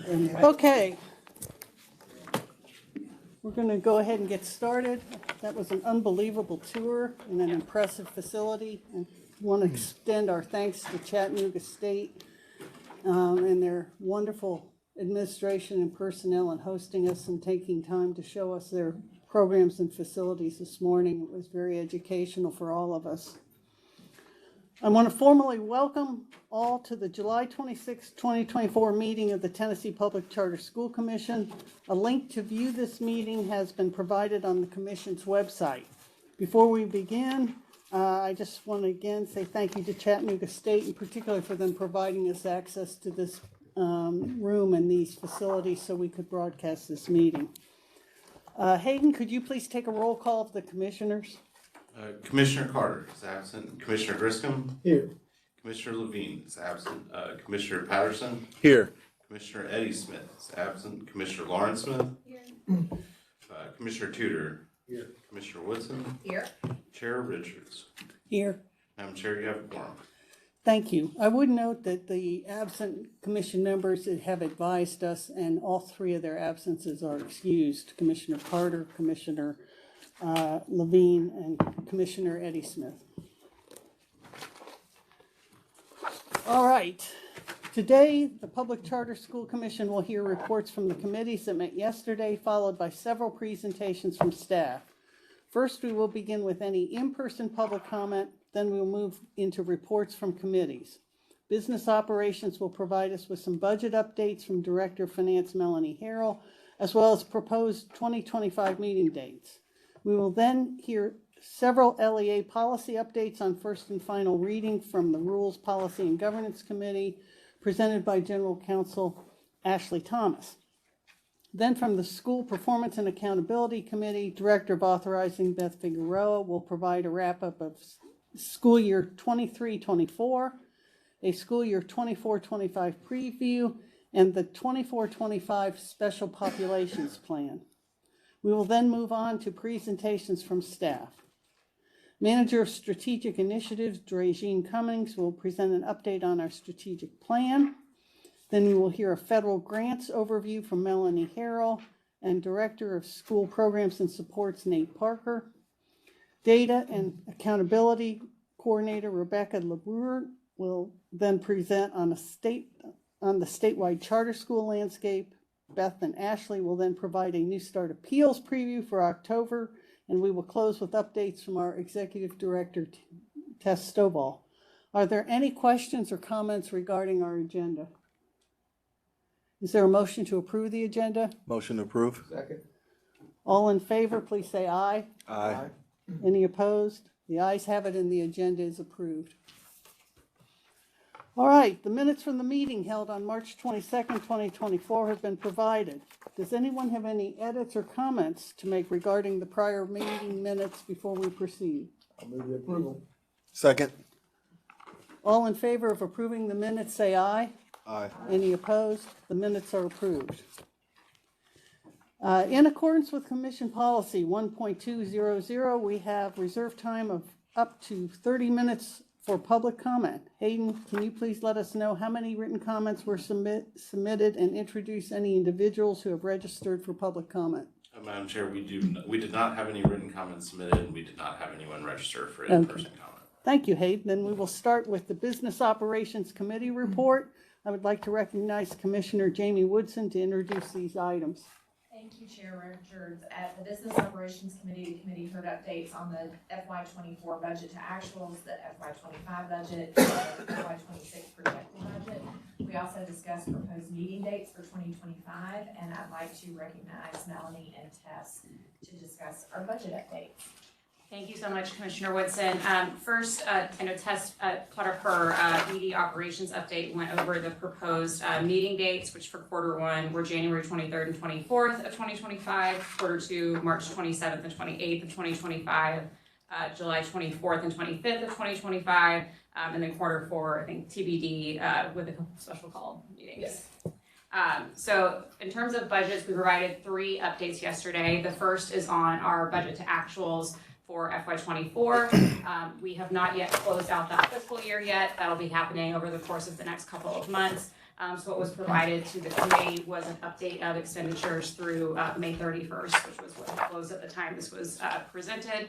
Okay. We're going to go ahead and get started. That was an unbelievable tour and an impressive facility. And I want to extend our thanks to Chattanooga State and their wonderful administration and personnel in hosting us and taking time to show us their programs and facilities this morning. It was very educational for all of us. I want to formally welcome all to the July 26, 2024 meeting of the Tennessee Public Charter School Commission. A link to view this meeting has been provided on the Commission's website. Before we begin, I just want to again say thank you to Chattanooga State, in particular for them providing us access to this room and these facilities so we could broadcast this meeting. Hayden, could you please take a roll call of the commissioners? Commissioner Carter is absent. Commissioner Griscom? Here. Commissioner Levine is absent. Commissioner Patterson? Here. Commissioner Eddie Smith is absent. Commissioner Lawrence Smith? Here. Commissioner Tudor? Here. Commissioner Woodson? Here. Chair Richards? Here. Madam Chair, you have a quorum. Thank you. I would note that the absent commission members have advised us, and all three of their absences are excused. Commissioner Carter, Commissioner Levine, and Commissioner Eddie Smith. All right. Today, the Public Charter School Commission will hear reports from the committees that met yesterday, followed by several presentations from staff. First, we will begin with any in-person public comment, then we'll move into reports from committees. Business Operations will provide us with some budget updates from Director of Finance Melanie Harrell, as well as proposed 2025 meeting dates. We will then hear several LEA policy updates on first and final reading from the Rules, Policy, and Governance Committee, presented by General Counsel Ashley Thomas. Then from the School Performance and Accountability Committee, Director of Authorizing Beth Figueroa will provide a wrap-up of school year 23-24, a school year 24-25 preview, and the 24-25 Special Populations Plan. We will then move on to presentations from staff. Manager of Strategic Initiatives, Dragine Cummings, will present an update on our strategic plan. Then we will hear a federal grants overview from Melanie Harrell and Director of School Programs and Supports, Nate Parker. Data and Accountability Coordinator, Rebecca LeBreur, will then present on the statewide charter school landscape. Beth and Ashley will then provide a New Start Appeals preview for October, and we will close with updates from our Executive Director, Tess Stovall. Are there any questions or comments regarding our agenda? Is there a motion to approve the agenda? Motion to approve. Second. All in favor, please say aye. Aye. Any opposed? The ayes have it and the agenda is approved. All right, the minutes from the meeting held on March 22nd, 2024 have been provided. Does anyone have any edits or comments to make regarding the prior meeting minutes before we proceed? I'll move the approval. Second. All in favor of approving the minutes, say aye. Aye. Any opposed? The minutes are approved. In accordance with Commission Policy 1.200, we have reserved time of up to 30 minutes for public comment. Hayden, can you please let us know how many written comments were submitted and introduce any individuals who have registered for public comment? Madam Chair, we did not have any written comments submitted, and we did not have anyone register for in-person comment. Thank you, Hayden. Then we will start with the Business Operations Committee report. I would like to recognize Commissioner Jamie Woodson to introduce these items. Thank you, Chair Richards. At the Business Operations Committee, the committee heard updates on the FY24 budget to actuals, the FY25 budget, the FY26 projected budget. We also discussed proposed meeting dates for 2025, and I'd like to recognize Melanie and Tess to discuss our budget updates. Thank you so much, Commissioner Woodson. First, I know Tess, part of her ED operations update, went over the proposed meeting dates, which for quarter one were January 23rd and 24th of 2025, quarter two, March 27th and 28th of 2025, July 24th and 25th of 2025, and then quarter four, I think TBD with a couple special call meetings. Yes. So in terms of budgets, we provided 3 updates yesterday. The first is on our budget to actuals for FY24. We have not yet closed out that fiscal year yet. That'll be happening over the course of the next couple of months. So what was provided to the committee was an update of expenditures through May 31st, which was what closed at the time this was presented.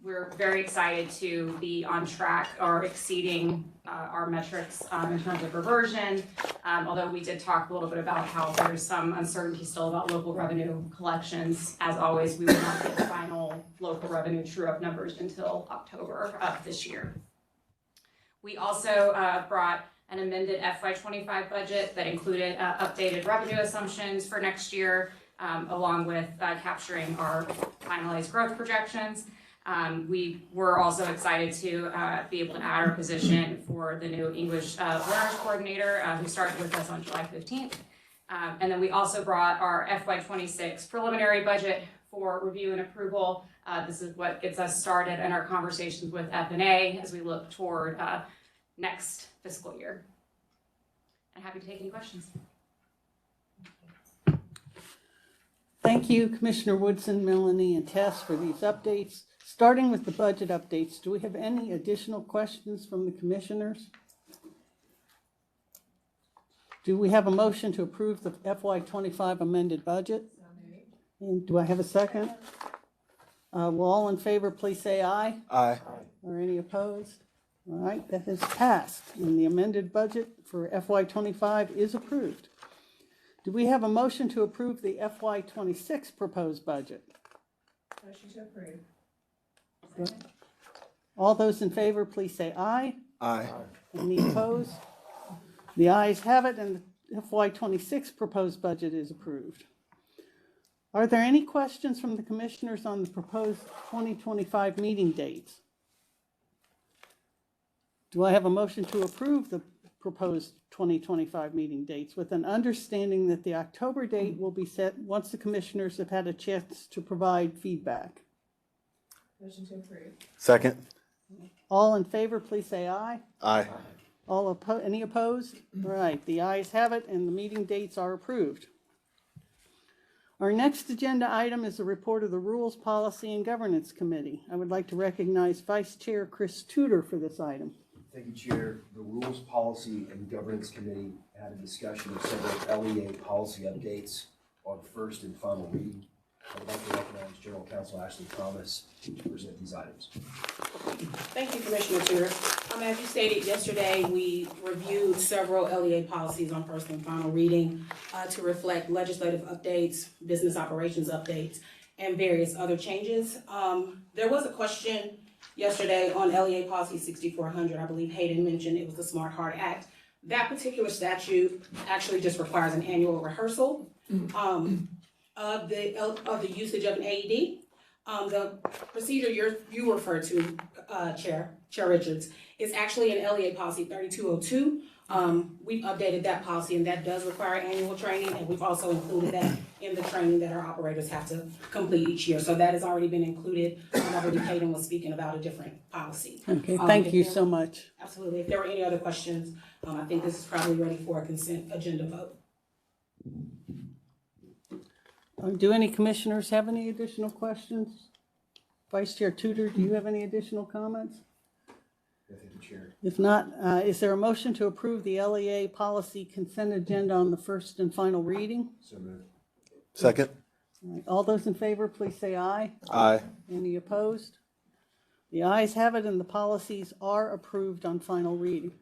We're very excited to be on track or exceeding our metrics in terms of reversion, although we did talk a little bit about how there's some uncertainty still about local revenue collections. As always, we will not get the final local revenue true-up numbers until October of this year. We also brought an amended FY25 budget that included updated revenue assumptions for next year, along with capturing our finalized growth projections. We were also excited to be able to add our position for the new English learners coordinator who started with us on July 15th. And then we also brought our FY26 preliminary budget for review and approval. This is what gets us started in our conversations with F&A as we look toward next fiscal year. I'm happy to take any questions. Thank you, Commissioner Woodson, Melanie, and Tess for these updates. Starting with the budget updates, do we have any additional questions from the commissioners? Do we have a motion to approve the FY25 amended budget? And do I have a second? Will all in favor please say aye? Aye. Or any opposed? All right, that has passed, and the amended budget for FY25 is approved. Do we have a motion to approve the FY26 proposed budget? Motion to approve. All those in favor, please say aye. Aye. Any opposed? The ayes have it, and the FY26 proposed budget is approved. Are there any questions from the commissioners on the proposed 2025 meeting dates? Do I have a motion to approve the proposed 2025 meeting dates with an understanding that the October date will be set once the commissioners have had a chance to provide feedback? Motion to approve. Second. All in favor, please say aye. Aye. Any opposed? All right, the ayes have it, and the meeting dates are approved. Our next agenda item is a report of the Rules, Policy, and Governance Committee. I would like to recognize Vice Chair Chris Tudor for this item. Thank you, Chair. The Rules, Policy, and Governance Committee had a discussion of several LEA policy updates on first and final reading. I would like to recognize General Counsel Ashley Thomas to present these items. Thank you, Commissioner Tudor. As you stated yesterday, we reviewed several LEA policies on first and final reading to reflect legislative updates, business operations updates, and various other changes. There was a question yesterday on LEA policy 6400. I believe Hayden mentioned it was the Smart Heart Act. That particular statute actually just requires an annual rehearsal of the usage of an AED. The procedure you referred to, Chair Richards, is actually in LEA policy 3202. We've updated that policy, and that does require annual training, and we've also included that in the training that our operators have to complete each year. So that has already been included. I believe Hayden was speaking about a different policy. Okay, thank you so much. Absolutely. If there were any other questions, I think this is probably ready for a consent agenda vote. Do any commissioners have any additional questions? Vice Chair Tudor, do you have any additional comments? Thank you, Chair. If not, is there a motion to approve the LEA policy consent agenda on the first and final reading? So moved. Second. All right, all those in favor, please say aye. Aye. Any opposed? The ayes have it, and the policies are approved on final reading.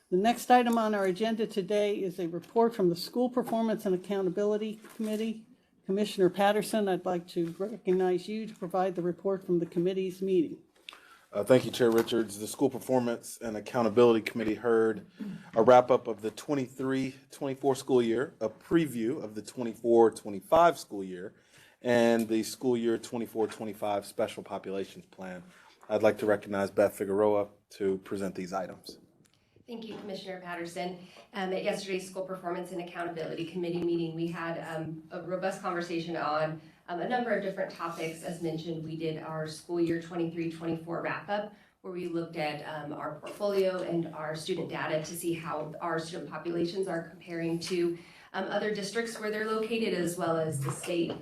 The next item on our agenda today is a report from the School Performance and Accountability Committee. Commissioner Patterson, I'd like to recognize you to provide the report from the committee's meeting. Thank you, Chair Richards. The School Performance and Accountability Committee heard a wrap-up of the 23-24 school year, a preview of the 24-25 school year, and the school year 24-25 Special Populations Plan. I'd like to recognize Beth Figueroa to present these items. Thank you, Commissioner Patterson. At yesterday's School Performance and Accountability Committee meeting, we had a robust conversation on a number of different topics. As mentioned, we did our school year 23-24 wrap-up, where we looked at our portfolio and our student data to see how our student populations are comparing to other districts where they're located, as well as the state.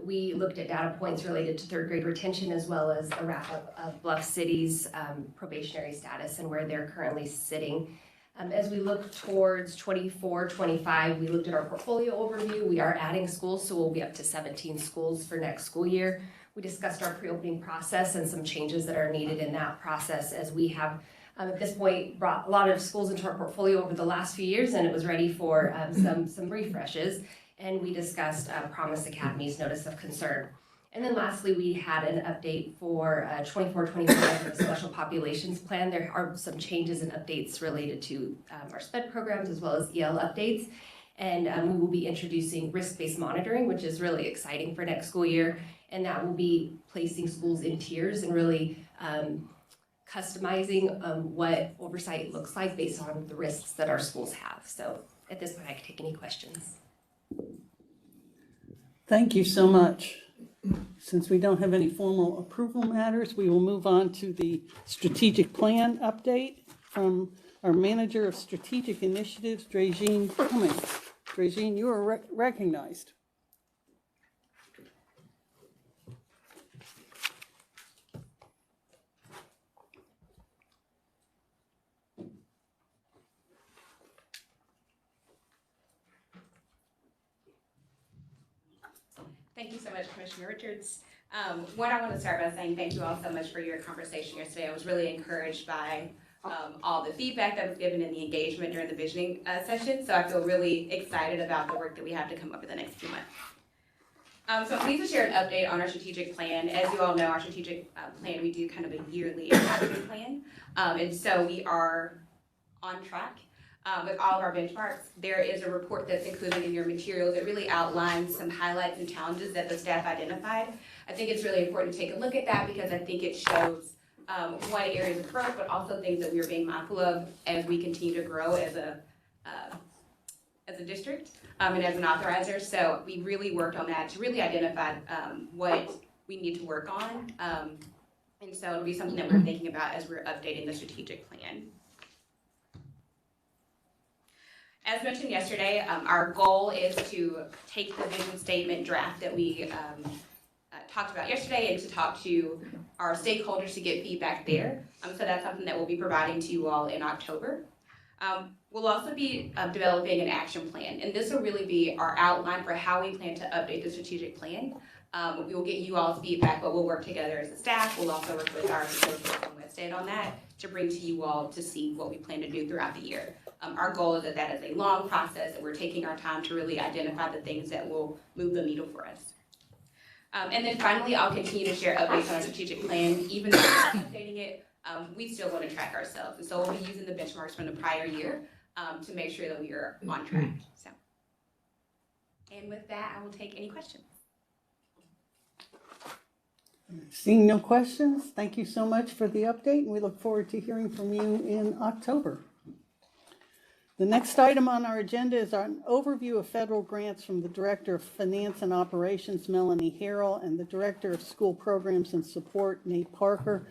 We looked at data points related to third grade retention, as well as a wrap-up of Bluff City's probationary status and where they're currently sitting. As we look towards 24-25, we looked at our portfolio overview. We are adding schools, so we'll be up to 17 schools for next school year. We discussed our pre-opening process and some changes that are needed in that process, as we have at this point brought a lot of schools into our portfolio over the last few years, and it was ready for some refreshes. And we discussed Promise Academy's notice of concern. And then lastly, we had an update for 24-25 of the special populations plan. There are some changes and updates related to our SPED programs as well as EL updates. And we will be introducing risk-based monitoring, which is really exciting for next school year. And that will be placing schools in tiers and really customizing what oversight looks like based on the risks that our schools have. So at this point, I can take any questions. Thank you so much. Since we don't have any formal approval matters, we will move on to the strategic plan update from our Manager of Strategic Initiatives, Dragine Cummings. Dragine, you are recognized. Thank you so much, Commissioner Richards. One, I want to start by saying thank you all so much for your conversation yesterday. I was really encouraged by all the feedback that was given and the engagement during the visioning session. So I feel really excited about the work that we have to come up with the next few months. So I'm pleased to share an update on our strategic plan. As you all know, our strategic plan, we do kind of a yearly action plan. And so we are on track. With all of our benchmarks. There is a report that's included in your materials that really outlines some highlights and challenges that the staff identified. I think it's really important to take a look at that because I think it shows one, areas of growth, but also things that we are being mindful of as we continue to grow as a district and as an authorizer. So we really worked on that to really identify what we need to work on. And so it'll be something that we're thinking about as we're updating the strategic plan. As mentioned yesterday, our goal is to take the vision statement draft that we talked about yesterday and to talk to our stakeholders to get feedback there. So that's something that we'll be providing to you all in October. We'll also be developing an action plan, and this will really be our outline for how we plan to update the strategic plan. We will get you all's feedback, but we'll work together as a staff. We'll also work with our associates from Wested on that to bring to you all to see what we plan to do throughout the year. Our goal is that is a long process, and we're taking our time to really identify the things that will move the needle for us. And then finally, I'll continue to share updates on our strategic plan. Even though we're updating it, we still want to track ourselves. And so we'll be using the benchmarks from the prior year to make sure that we are on track. So, and with that, I will take any questions. Seeing no questions, thank you so much for the update, and we look forward to hearing from you in October. The next item on our agenda is an overview of federal grants from the Director of Finance and Operations, Melanie Harrell, and the Director of School Programs and Support, Nate Parker.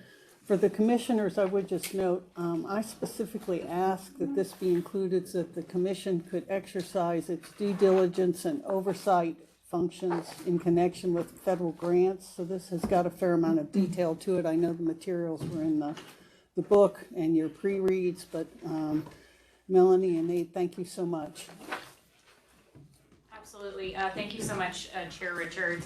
For the commissioners, I would just note, I specifically asked that this be included so that the commission could exercise its due diligence and oversight functions in connection with federal grants. So this has got a fair amount of detail to it. I know the materials were in the book and your pre-reads, but Melanie and Nate, thank you so much. Absolutely. Thank you so much, Chair Richards.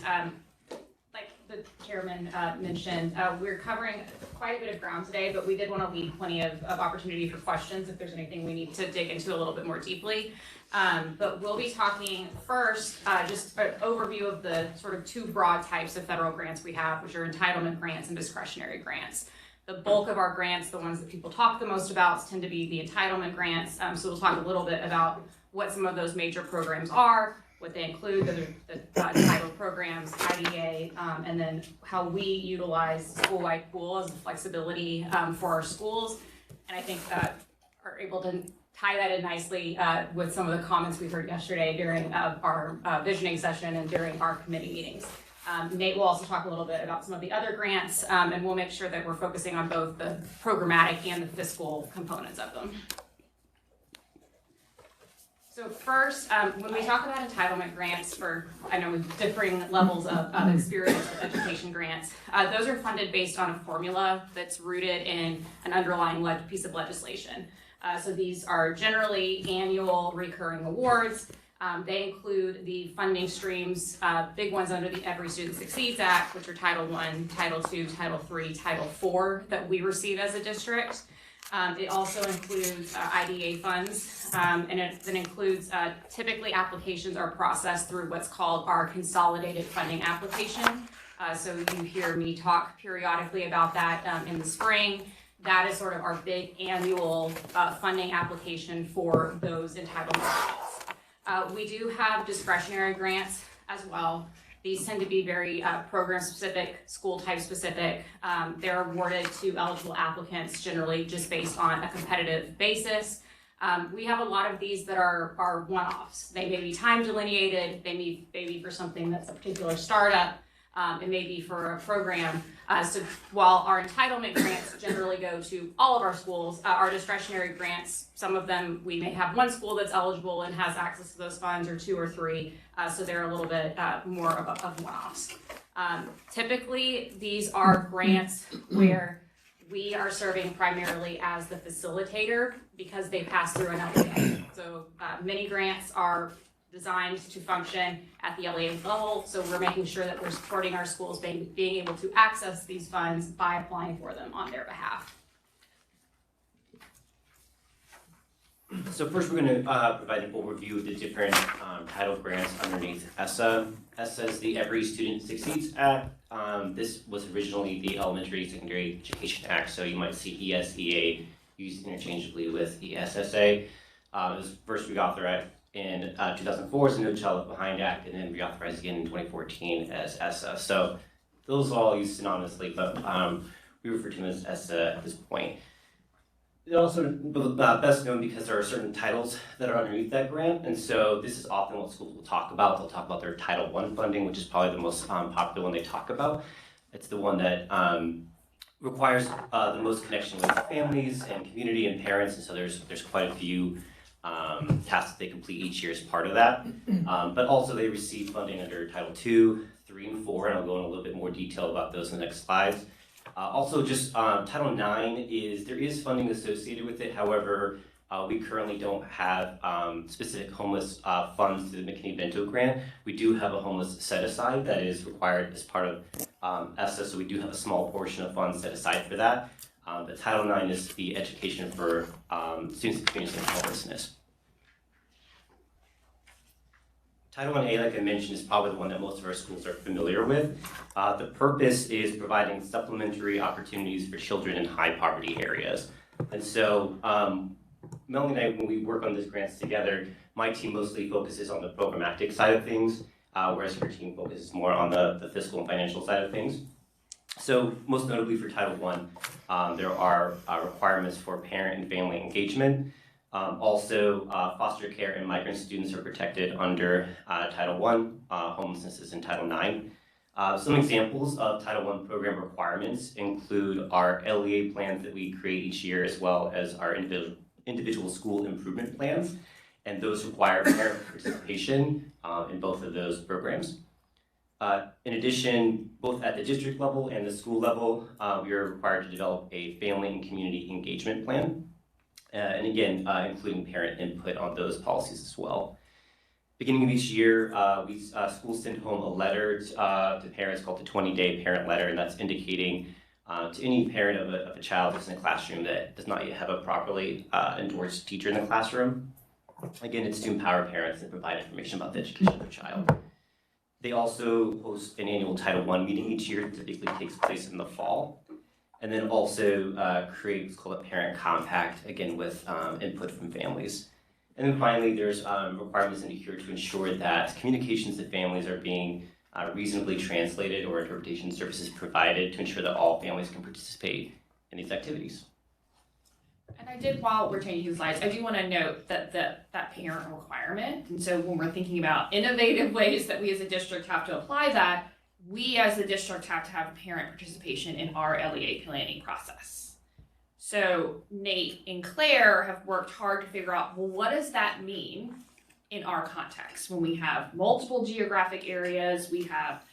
Like the chairman mentioned, we're covering quite a bit of ground today, but we did want to leave plenty of opportunity for questions if there's anything we need to dig into a little bit more deeply. But we'll be talking first, just an overview of the sort of two broad types of federal grants we have, which are entitlement grants and discretionary grants. The bulk of our grants, the ones that people talk the most about, tend to be the entitlement grants. So we'll talk a little bit about what some of those major programs are, what they include, the entitled programs, IDA, and then how we utilize school-wide pool as a flexibility for our schools. And I think are able to tie that in nicely with some of the comments we heard yesterday during our visioning session and during our committee meetings. Nate will also talk a little bit about some of the other grants, and we'll make sure that we're focusing on both the programmatic and the fiscal components of them. So first, when we talk about entitlement grants for, I know with differing levels of experience with education grants, those are funded based on a formula that's rooted in an underlying piece of legislation. So these are generally annual recurring awards. They include the funding streams, big ones under the Every Student Succeeds Act, which are Title I, Title II, Title III, Title IV that we receive as a district. It also includes IDA funds, and it includes typically applications are processed through what's called our consolidated funding application. So you hear me talk periodically about that in the spring. That is sort of our big annual funding application for those entitlements. We do have discretionary grants as well. These tend to be very program-specific, school-type specific. They're awarded to eligible applicants generally just based on a competitive basis. We have a lot of these that are one-offs. They may be time delineated, they may be for something that's a particular startup, it may be for a program. So while our entitlement grants generally go to all of our schools, our discretionary grants, some of them, we may have one school that's eligible and has access to those funds, or two or three, so they're a little bit more of one-offs. Typically, these are grants where we are serving primarily as the facilitator because they pass through an LEA. So many grants are designed to function at the LEA level, so we're making sure that we're supporting our schools being able to access these funds by applying for them on their behalf. So first we're going to provide an overview of the different title grants underneath ESSA. ESSA is the Every Student Succeeds Act. This was originally the Elementary Secondary Education Act, so you might see ESEA used interchangeably with ESSA. It was first reauthorized in 2004 as the No Child Left Behind Act, and then reauthorized again in 2014 as ESSA. So those are all used synonymously, but we refer to them as ESSA at this point. They're also best known because there are certain titles that are underneath that grant, and so this is often what schools will talk about. They'll talk about their Title I funding, which is probably the most popular one they talk about. It's the one that requires the most connection with families and community and parents, and so there's quite a few tasks that they complete each year as part of that. But also they receive funding under Title II, III, and IV, and I'll go in a little bit more detail about those in the next slides. Also just Title IX there is funding associated with it. However, we currently don't have specific homeless funds through the McKinney-Vento grant. We do have a homeless set aside that is required as part of ESSA, so we do have a small portion of funds set aside for that. But Title IX is the education for students experiencing homelessness. Title IA, like I mentioned, is probably the one that most of our schools are familiar with. The purpose is providing supplementary opportunities for children in high poverty areas. And so Melanie and I, when we work on these grants together, my team mostly focuses on the programmatic side of things, whereas your team focuses more on the fiscal and financial side of things. So most notably for Title I, there are requirements for parent and family engagement. Also, foster care and migrant students are protected under Title I. Homelessness is in Title IX. Some examples of Title I program requirements include our LEA plans that we create each year, as well as our individual school improvement plans. And those require parent participation in both of those programs. In addition, both at the district level and the school level, we are required to develop a family and community engagement plan. And again, including parent input on those policies as well. Beginning of each year, schools send home a letter to parents called the 20-day parent letter, and that's indicating to any parent of a child that's in a classroom that does not yet have a properly endorsed teacher in the classroom. Again, it's to empower parents and provide information about the education of their child. They also host an annual Title I meeting each year, that typically takes place in the fall. And then also create what's called a parent compact, again with input from families. And then finally, there's requirements in here to ensure that communications to families are being reasonably translated or interpretation services provided to ensure that all families can participate in these activities. And while we're changing the slides, I do want to note that that parent requirement, and so when we're thinking about innovative ways that we as a district have to apply that, we as a district have to have parent participation in our LEA planning process. So Nate and Claire have worked hard to figure out, well, what does that mean in our context when we have multiple geographic areas, we have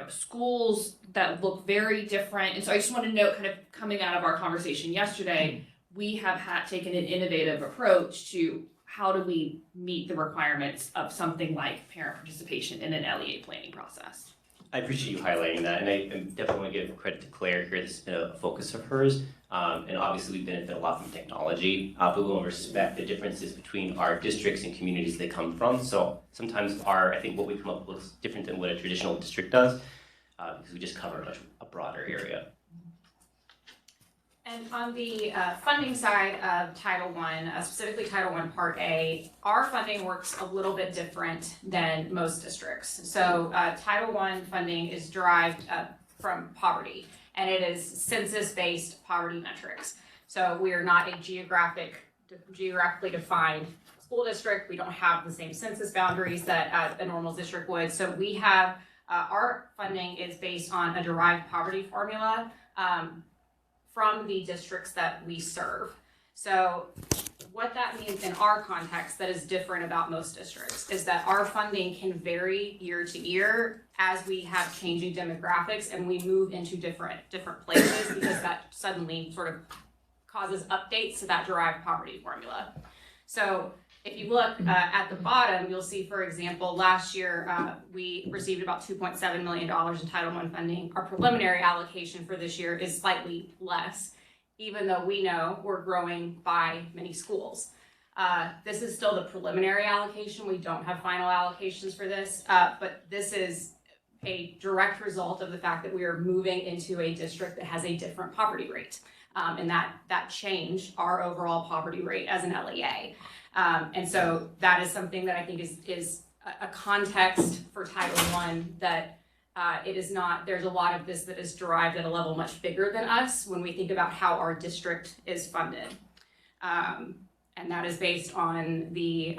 schools that look very different. And so I just want to note, kind of coming out of our conversation yesterday, we have taken an innovative approach to how do we meet the requirements of something like parent participation in an LEA planning process. I appreciate you highlighting that, and I definitely want to give credit to Claire here. This has been a focus of hers, and obviously we benefit a lot from technology, but we will respect the differences between our districts and communities they come from. So sometimes I think what we come up with is different than what a traditional district does, because we just cover a broader area. And on the funding side of Title I, specifically Title I Part A, our funding works a little bit different than most districts. So Title I funding is derived from poverty, and it is census-based poverty metrics. So we are not a geographically defined school district. We don't have the same census boundaries that a normal district would. So we have, our funding is based on a derived poverty formula from the districts that we serve. So what that means in our context that is different about most districts is that our funding can vary year to year as we have changing demographics and we move into different places, because that suddenly sort of causes updates to that derived poverty formula. So if you look at the bottom, you'll see, for example, last year we received about $2.7 million in Title I funding. Our preliminary allocation for this year is slightly less, even though we know we're growing by many schools. This is still the preliminary allocation. We don't have final allocations for this, but this is a direct result of the fact that we are moving into a district that has a different poverty rate, and that changed our overall poverty rate as an LEA. And so that is something that I think is a context for Title I that it is not, there's a lot of this that is derived at a level much bigger than us when we think about how our district is funded. And that is based on the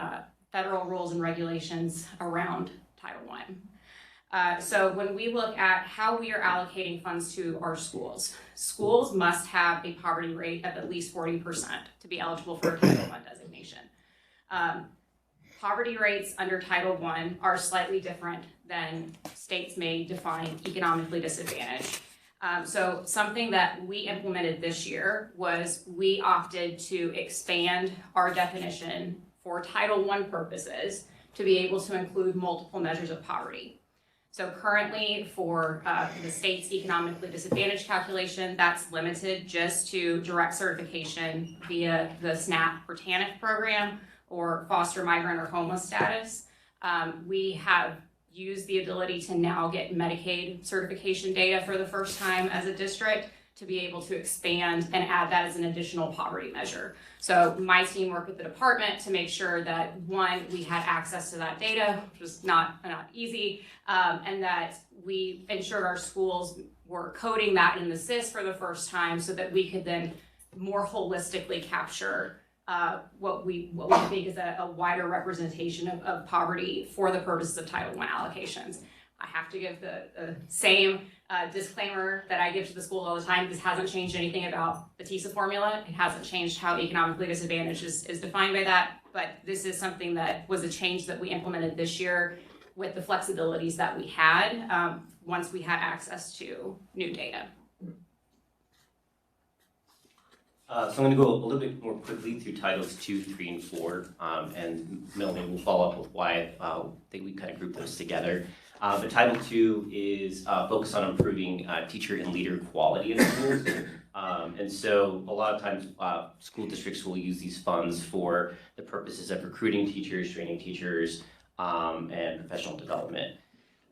federal rules and regulations around Title I. So when we look at how we are allocating funds to our schools, schools must have a poverty rate of at least 40% to be eligible for a Title I designation. Poverty rates under Title I are slightly different than states may define economically disadvantaged. So something that we implemented this year was we opted to expand our definition for Title I purposes to be able to include multiple measures of poverty. So currently for the state's economically disadvantaged calculation, that's limited just to direct certification via the SNAP or TANF program or foster migrant or homeless status. We have used the ability to now get Medicaid certification data for the first time as a district to be able to expand and add that as an additional poverty measure. So my team worked with the department to make sure that, one, we had access to that data, which was not easy, and that we ensured our schools were coding that in the SIS for the first time so that we could then more holistically capture what we think is a wider representation of poverty for the purposes of Title I allocations. I have to give the same disclaimer that I give to the schools all the time. This hasn't changed anything about the TISA formula. It hasn't changed how economically disadvantaged is defined by that, but this is something that was a change that we implemented this year with the flexibilities that we had once we had access to new data. So I'm going to go a little bit more quickly through Titles 2, 3, and 4, and Melanie will follow up with why I think we kind of group those together. But Title 2 is focused on improving teacher and leader quality in schools. And so a lot of times school districts will use these funds for the purposes of recruiting teachers, training teachers, and professional development.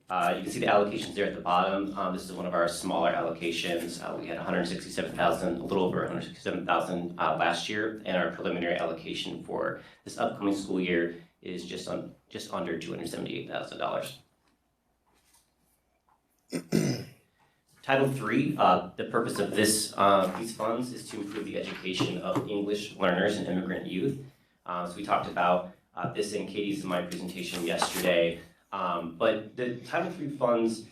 You can see the allocations there at the bottom. This is one of our smaller allocations. We had 167,000, a little over 167,000 last year, and our preliminary allocation for this upcoming school year is just under $278,000. Title III, the purpose of these funds is to improve the education of English learners and immigrant youth. So we talked about this in Katie's and my presentation yesterday. But the Title III funds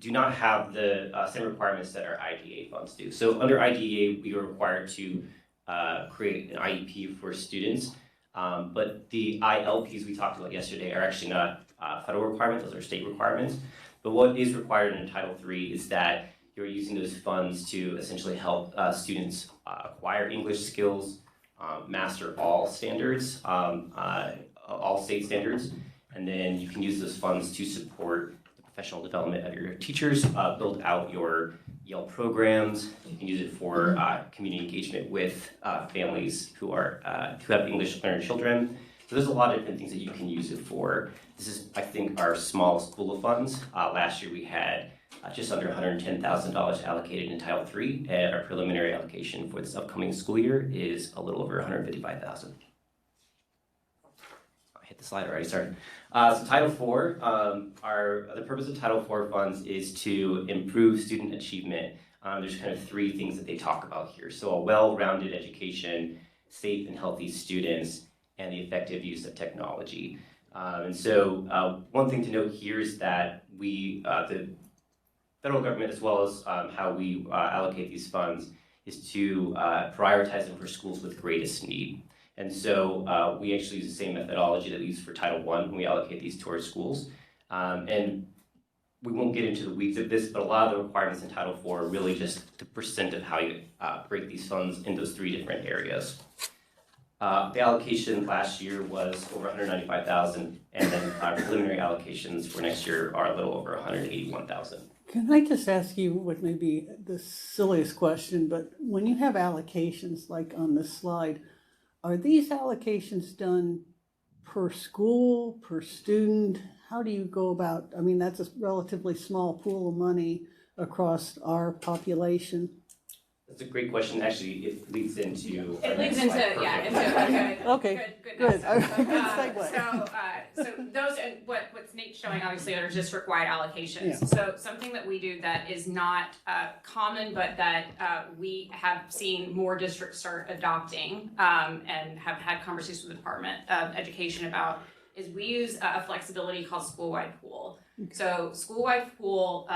do not have the same requirements that our IDEA funds do. So under IDEA, we are required to create an IEP for students, but the ILPs we talked about yesterday are actually not federal requirements, those are state requirements. But what is required in Title III is that you're using those funds to essentially help students acquire English skills, master all standards, all state standards, and then you can use those funds to support the professional development of your teachers, build out your Yale programs. You can use it for community engagement with families who have English learner children. So there's a lot of different things that you can use it for. This is, I think, our small school of funds. Last year we had just under $110,000 allocated in Title III, and our preliminary allocation for this upcoming school year is a little over $155,000. I hit the slide already, sorry. So Title IV, the purpose of Title IV funds is to improve student achievement. There's kind of three things that they talk about here. So a well-rounded education, safe and healthy students, and the effective use of technology. And so one thing to note here is that we, the federal government, as well as how we allocate these funds, is to prioritize them for schools with greatest need. And so we actually use the same methodology that we use for Title I when we allocate these to our schools. And we won't get into the weeds of this, but a lot of the requirements in Title IV are really just the percent of how you break these funds in those three different areas. The allocation last year was over $195,000, and then our preliminary allocations for next year are a little over $181,000. Can I just ask you what may be the silliest question, but when you have allocations like on this slide, are these allocations done per school, per student? How do you go about, I mean, that's a relatively small pool of money across our population. That's a great question. Actually, it leads into. It leads into, Okay, good. good. Good segue. So those, and what's Nate's showing obviously are district-wide allocations. Yeah. So something that we do that is not common, but that we have seen more districts start adopting and have had conversations with the Department of Education about is we use a flexibility called school-wide pool. So school-wide pool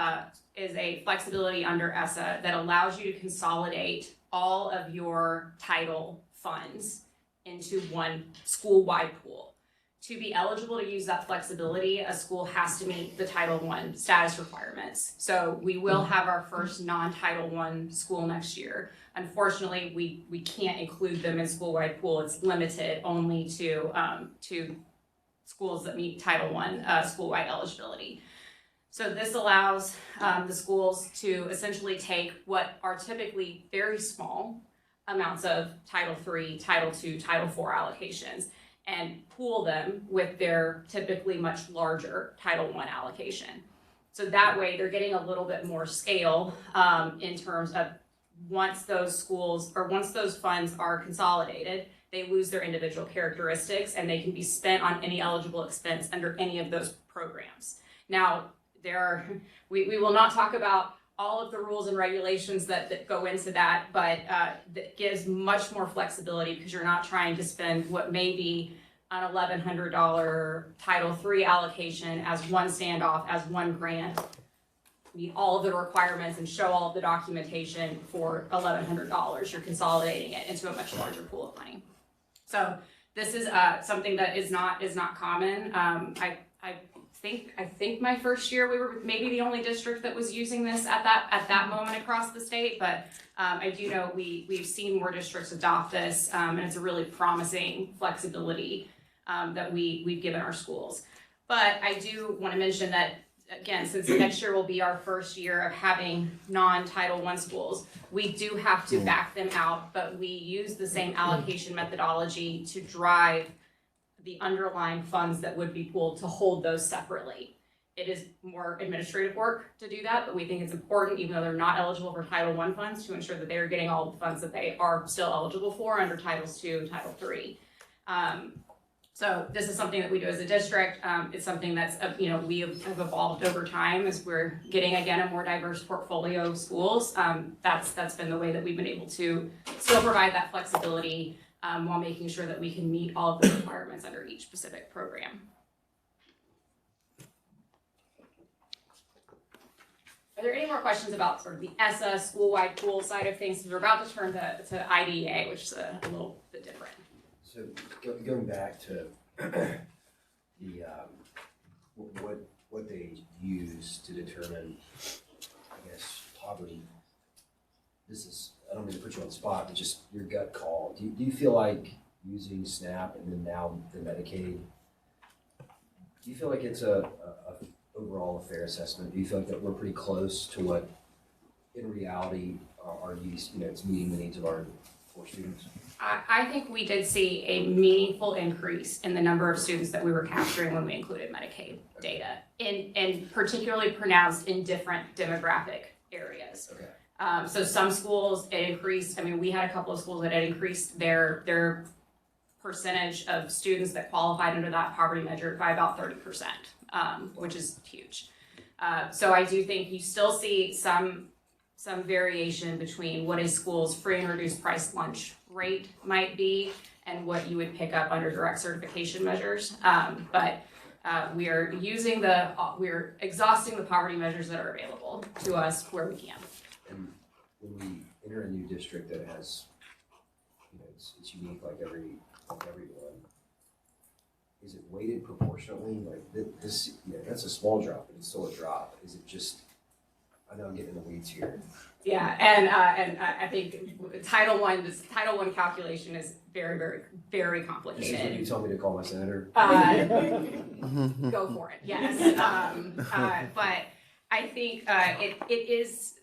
is a flexibility under ESSA that allows you to consolidate all of your title funds into one school-wide pool. To be eligible to use that flexibility, a school has to meet the Title I status requirements. So we will have our first non-Title I school next year. Unfortunately, we can't include them in school-wide pool. It's limited only to schools that meet Title I school-wide eligibility. So this allows the schools to essentially take what are typically very small amounts of Title III, Title II, Title IV allocations and pool them with their typically much larger Title I allocation. So that way they're getting a little bit more scale in terms of once those funds are consolidated, they lose their individual characteristics and they can be spent on any eligible expense under any of those programs. Now, we will not talk about all of the rules and regulations that go into that, but that gives much more flexibility because you're not trying to spend what may be an $1,100 Title III allocation as one standoff, as one grant, meet all of the requirements and show all of the documentation for $1,100. You're consolidating it into a much larger pool of money. So this is something that is not common. I think my first year we were maybe the only district that was using this at that moment across the state, but I do know we've seen more districts adopt this, and it's a really promising flexibility that we've given our schools. But I do want to mention that, again, since next year will be our first year of having non-Title I schools, we do have to back them out, but we use the same allocation methodology to drive the underlying funds that would be pooled to hold those separately. It is more administrative work to do that, but we think it's important, even though they're not eligible for Title I funds, to ensure that they are getting all the funds that they are still eligible for under Titles II and Title III. So this is something that we do as a district. It's something that's, we have evolved over time as we're getting, again, a more diverse portfolio of schools. That's been the way that we've been able to still provide that flexibility while making sure that we can meet all of the requirements under each specific program. Are there any more questions about sort of the ESSA school-wide pool side of things? We're about to turn to IDEA, which is a little bit different. So going back to the what they use to determine, I guess, poverty. I don't mean to put you on the spot, but just your gut call. Do you feel like using SNAP and then now the Medicaid, do you feel like it's a overall a fair assessment? Do you feel like that we're pretty close to what in reality are these, it's meeting the needs of our poor students? I think we did see a meaningful increase in the number of students that we were capturing when we included Medicaid data, and particularly pronounced in different demographic areas. Okay. So some schools, it increased, we had a couple of schools that had increased their percentage of students that qualified under that poverty measure by about 30%, which is huge. So I do think you still see some variation between what a school's free and reduced price lunch rate might be and what you would pick up under direct certification measures. But we are we're exhausting the poverty measures that are available to us where we can. And when we enter a new district that has, it's unique like everyone, is it weighted proportionately? Like this, that's a small drop, but it's still a drop. Is it just, I know I'm getting in the weeds here. Yeah, and I think Title I calculation is very, very, very This is what complicated. you told me to call my senator? Go for it, yes. But I think it is,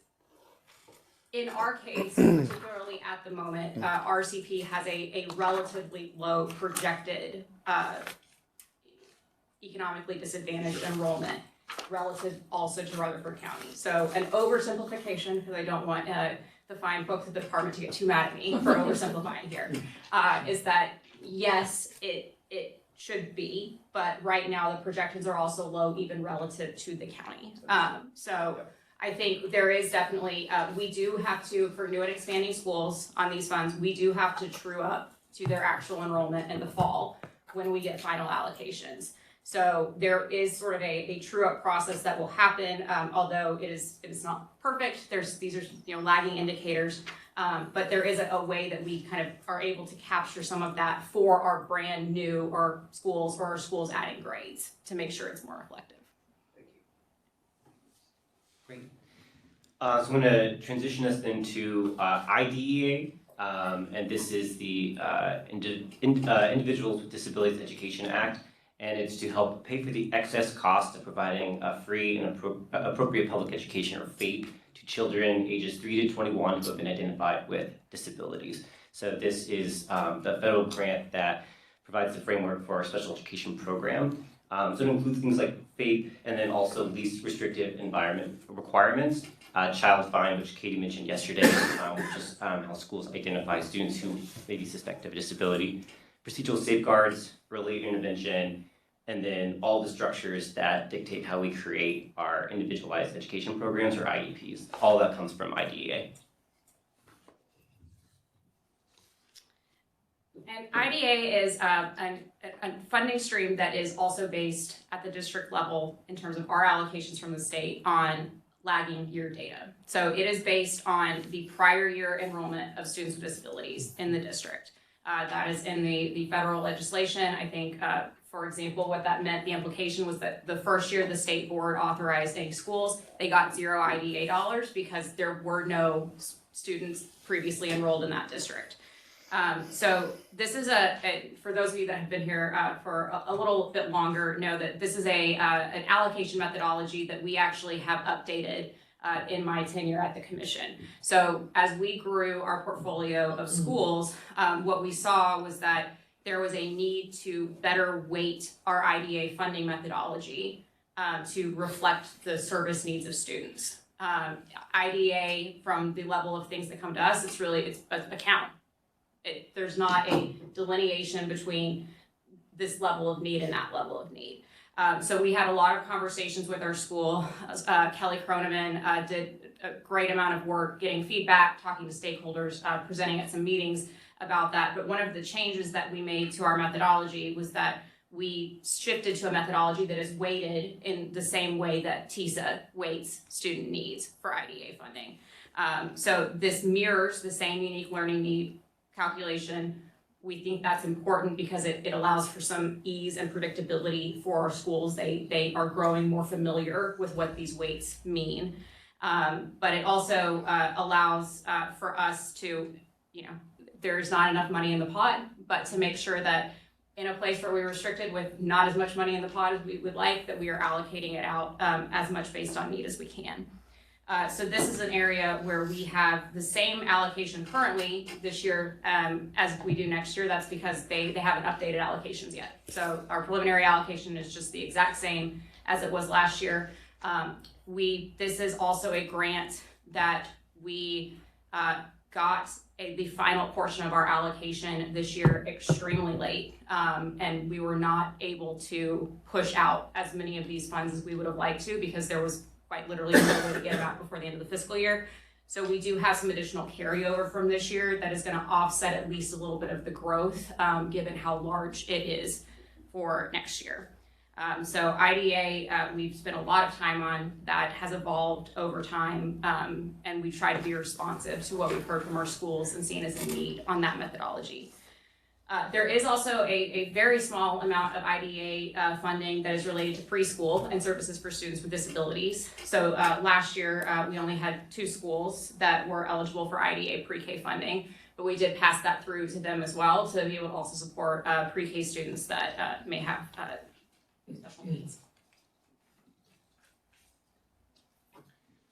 in our case, particularly at the moment, RCP has a relatively low projected economically disadvantaged enrollment relative also to Rutherford County. So an oversimplification, because I don't want the fine folks at the department to get too mad at me for oversimplifying here, is that yes, it should be, but right now the projections are also low even relative to the county. So I think there is definitely, we do have to, for new and expanding schools on these funds, we do have to true up to their actual enrollment in the fall when we get final allocations. So there is sort of a true up process that will happen, although it is not perfect. These are lagging indicators, but there is a way that we kind of are able to capture some of that for our brand new or our schools adding grades to make sure it's more reflective. Thank you. Great. So I'm going to transition us into IDEA, and this is the Individuals with Disabilities Education Act, and it's to help pay for the excess cost of providing free and appropriate public education, or FAPE, to children ages 3 to 21 who have been identified with disabilities. So this is the federal grant that provides the framework for our special education program. So it includes things like FAPE, and then also least restrictive environment requirements, child find, which Katie mentioned yesterday, which is how schools identify students who may be suspected of a disability, procedural safeguards, early intervention, and then all the structures that dictate how we create our individualized education programs, or IEPs. All that comes from IDEA. And IDEA is a funding stream that is also based at the district level in terms of our allocations from the state on lagging year data. So it is based on the prior year enrollment of students with disabilities in the district. That is in the federal legislation. I think, for example, what that meant, the implication was that the first year the state board authorized any schools, they got $0 IDEA dollars because there were no students previously enrolled in that district. So this is for those of you that have been here for a little bit longer, know that this is an allocation methodology that we actually have updated in my tenure at the commission. So as we grew our portfolio of schools, what we saw was that there was a need to better weight our IDEA funding methodology to reflect the service needs of students. IDEA, from the level of things that come to us, it's a count. There's not a delineation between this level of need and that level of need. So we had a lot of conversations with our school. Kelly Croneman did a great amount of work getting feedback, talking to stakeholders, presenting at some meetings about that. But one of the changes that we made to our methodology was that we shifted to a methodology that is weighted in the same way that TISA weights student needs for IDEA funding. So this mirrors the same unique learning need calculation. We think that's important because it allows for some ease and predictability for our schools. They are growing more familiar with what these weights mean. But it also allows for us to, there's not enough money in the pot, but to make sure that in a place where we're restricted with not as much money in the pot as we would like, that we are allocating it out as much based on need as we can. So this is an area where we have the same allocation currently this year as we do next year. That's because they haven't updated allocations yet. So our preliminary allocation is just the exact same as it was last year. This is also a grant that we got the final portion of our allocation this year extremely late. And we were not able to push out as many of these funds as we would have liked to, because there was quite literally no way to get them out before the end of the fiscal year. So we do have some additional carryover from this year that is going to offset at least a little bit of the growth, given how large it is for next year. So IDA, we've spent a lot of time on that, has evolved over time, and we try to be responsive to what we've heard from our schools and seen as a need on that methodology. There is also a very small amount of IDA funding that is related to preschool and services for students with disabilities. So last year, we only had 2 schools that were eligible for IDA pre-K funding, but we did pass that through to them as well to be able to also support pre-K students that may have special needs.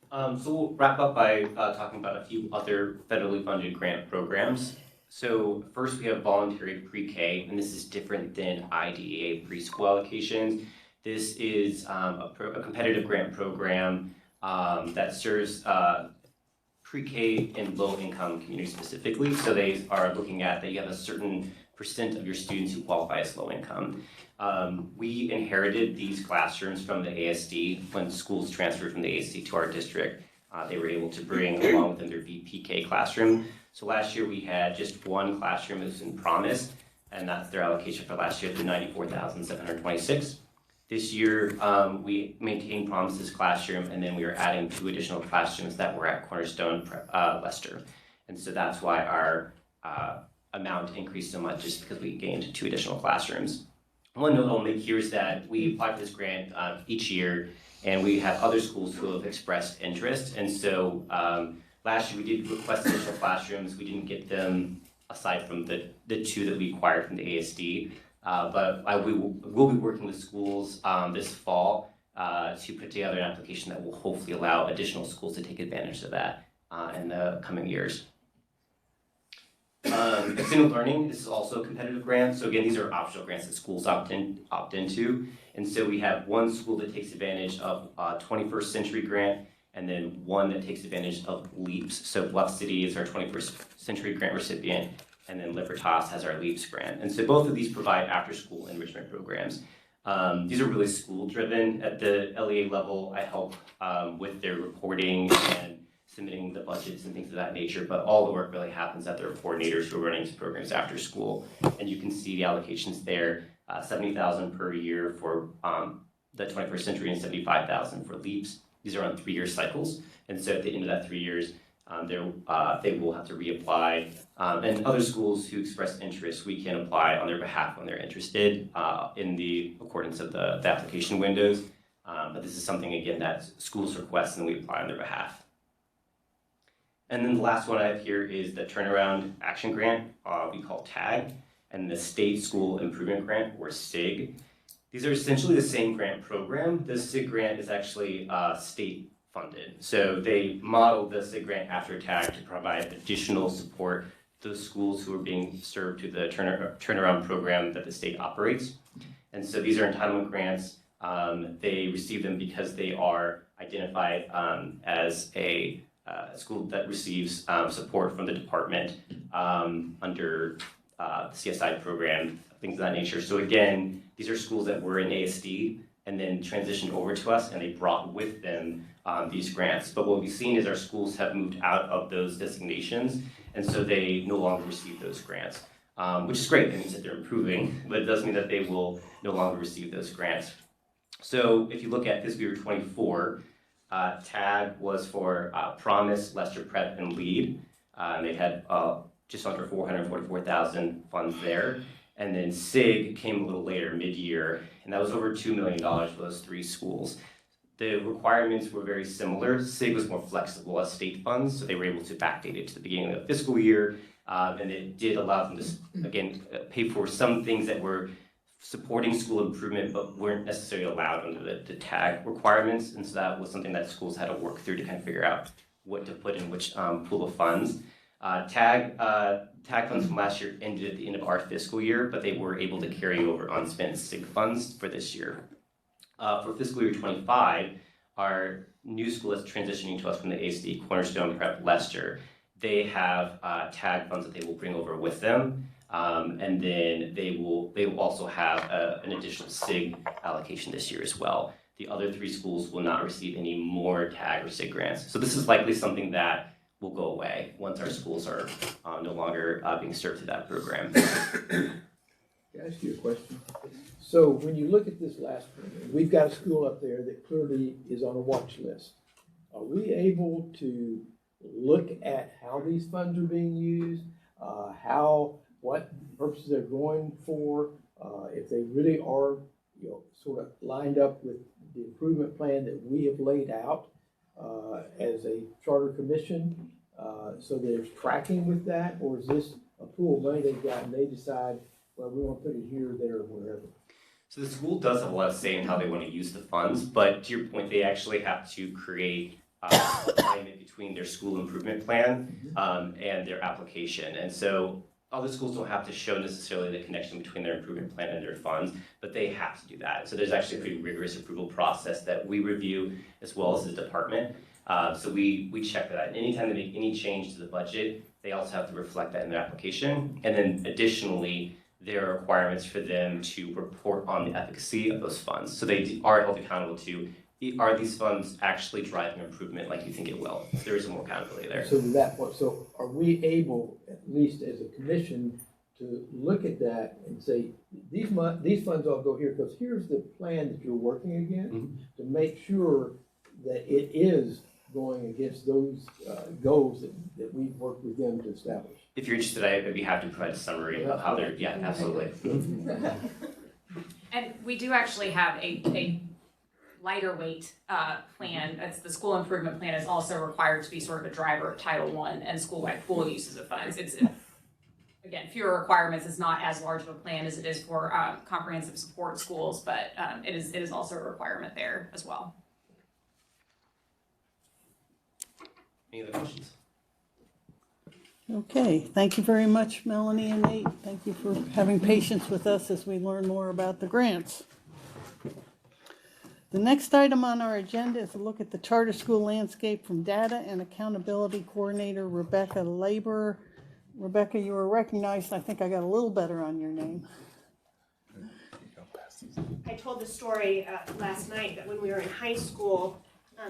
So we'll wrap up by talking about a few other federally funded grant programs. So first we have voluntary pre-K, and this is different than IDEA preschool allocations. This is a competitive grant program that serves pre-K in low-income communities specifically. So they are looking at that you have a certain percent of your students who qualify as low income. We inherited these classrooms from the ASD when schools transferred from the ASD to our district. They were able to bring along with them their VPK classroom. So last year we had just one classroom that was in Promise, and that's their allocation for last year, the $94,726. This year we maintained Promise's classroom, and then we are adding 2 additional classrooms that were at Cornerstone Lester. And so that's why our amount increased so much, just because we gained 2 additional classrooms. One note I'll make here is that we apply for this grant each year, and we have other schools who have expressed interest. And so last year we did request additional classrooms. We didn't get them aside from the 2 that we acquired from the ASD. But we will be working with schools this fall to put together an application that will hopefully allow additional schools to take advantage of that in the coming years. Extended learning, this is also a competitive grant. So again, these are optional grants that schools opt into. And so we have one school that takes advantage of 21st Century grant, and then one that takes advantage of LEAPS. So Bluff City is our 21st Century grant recipient, and then Libertas has our LEAPS grant. And so both of these provide after-school enrichment programs. These are really school-driven. At the LEA level, I help with their reporting and submitting the budgets and things of that nature, but all the work really happens at their coordinators who are running these programs after school. And you can see the allocations there, $70,000 per year for the 21st Century and $75,000 for LEAPS. These are on 3-year cycles, and so at the end of that 3 years, they will have to reapply. And other schools who express interest, we can apply on their behalf when they're interested in the accordance of the application windows. But this is something, again, that schools request and we apply on their behalf. And then the last one I have here is the Turnaround Action Grant, we call TAG, and the State School Improvement Grant, or SIG. These are essentially the same grant program. The SIG grant is actually state funded. So they modeled the SIG grant after TAG to provide additional support to the schools who are being served through the turnaround program that the state operates. And so these are entitlement grants. They receive them because they are identified as a school that receives support from the department under the CSI program, things of that nature. So again, these are schools that were in ASD and then transitioned over to us, and they brought with them these grants. But what we've seen is our schools have moved out of those designations, and so they no longer receive those grants, which is great. It means that they're improving, but it does mean that they will no longer receive those grants. So if you look at fiscal year 24, TAG was for Promise, Lester Prep, and LEAD. They had just under $444,000 funds there. And then SIG came a little later, mid-year, and that was over $2 million for those 3 schools. The requirements were very similar. SIG was more flexible as state funds, so they were able to backdate it to the beginning of the fiscal year. And it did allow them to, again, pay for some things that were supporting school improvement, but weren't necessarily allowed under the TAG requirements. And so that was something that schools had to work through to kind of figure out what to put in which pool of funds. TAG funds from last year ended at the end of our fiscal year, but they were able to carry over unspent SIG funds for this year. For fiscal year 25, our new school is transitioning to us from the ASD Cornerstone Prep Leicester. They have TAG funds that they will bring over with them, and then they will also have an additional SIG allocation this year as well. The other 3 schools will not receive any more TAG or SIG grants. So this is likely something that will go away once our schools are no longer being served through that program. Can I ask you a question? So when you look at this last one, we've got a school up there that clearly is on a watch list. Are we able to look at how these funds are being used, what purposes they're going for, if they really are, sort of lined up with the improvement plan that we have laid out as a charter commission, so there's tracking with that, or is this a pool of money they've got and they decide, well, we want to put it here, there, or wherever? So the school does have a lot of say in how they want to use the funds, but to your point, they actually have to create alignment between their school improvement plan and their application. And so other schools don't have to show necessarily the connection between their improvement plan and their funds, but they have to do that. So there's actually a pretty rigorous approval process that we review as well as the department. So we check that. And anytime they make any change to the budget, they also have to reflect that in their application. And then additionally, there are requirements for them to report on the efficacy of those funds. So they are held accountable to, are these funds actually driving improvement like you think it will? There is more accountability there. So to that point, so are we able, at least as a commission, to look at that and say, these funds all go here, because here's the plan that you're working against, to make sure that it is going against those goals that we've worked with them to establish? If you're interested, I'd be happy to provide a summary of how they're, yeah, absolutely. And we do actually have a lighter weight plan. That's the school improvement plan is also required to be sort of a driver of Title I and school-wide pool uses of funds. It's again, fewer requirements. It's not as large of a plan as it is for comprehensive support schools, but it is also a requirement there as well. Any other questions? Okay, thank you very much, Melanie and Nate. Thank you for having patience with us as we learn more about the grants. The next item on our agenda is a look at the charter school landscape from Data and Accountability Coordinator Rebecca Laborer. Rebecca, you were recognized. I think I got a little better on your name. I told the story last night that when we were in high school,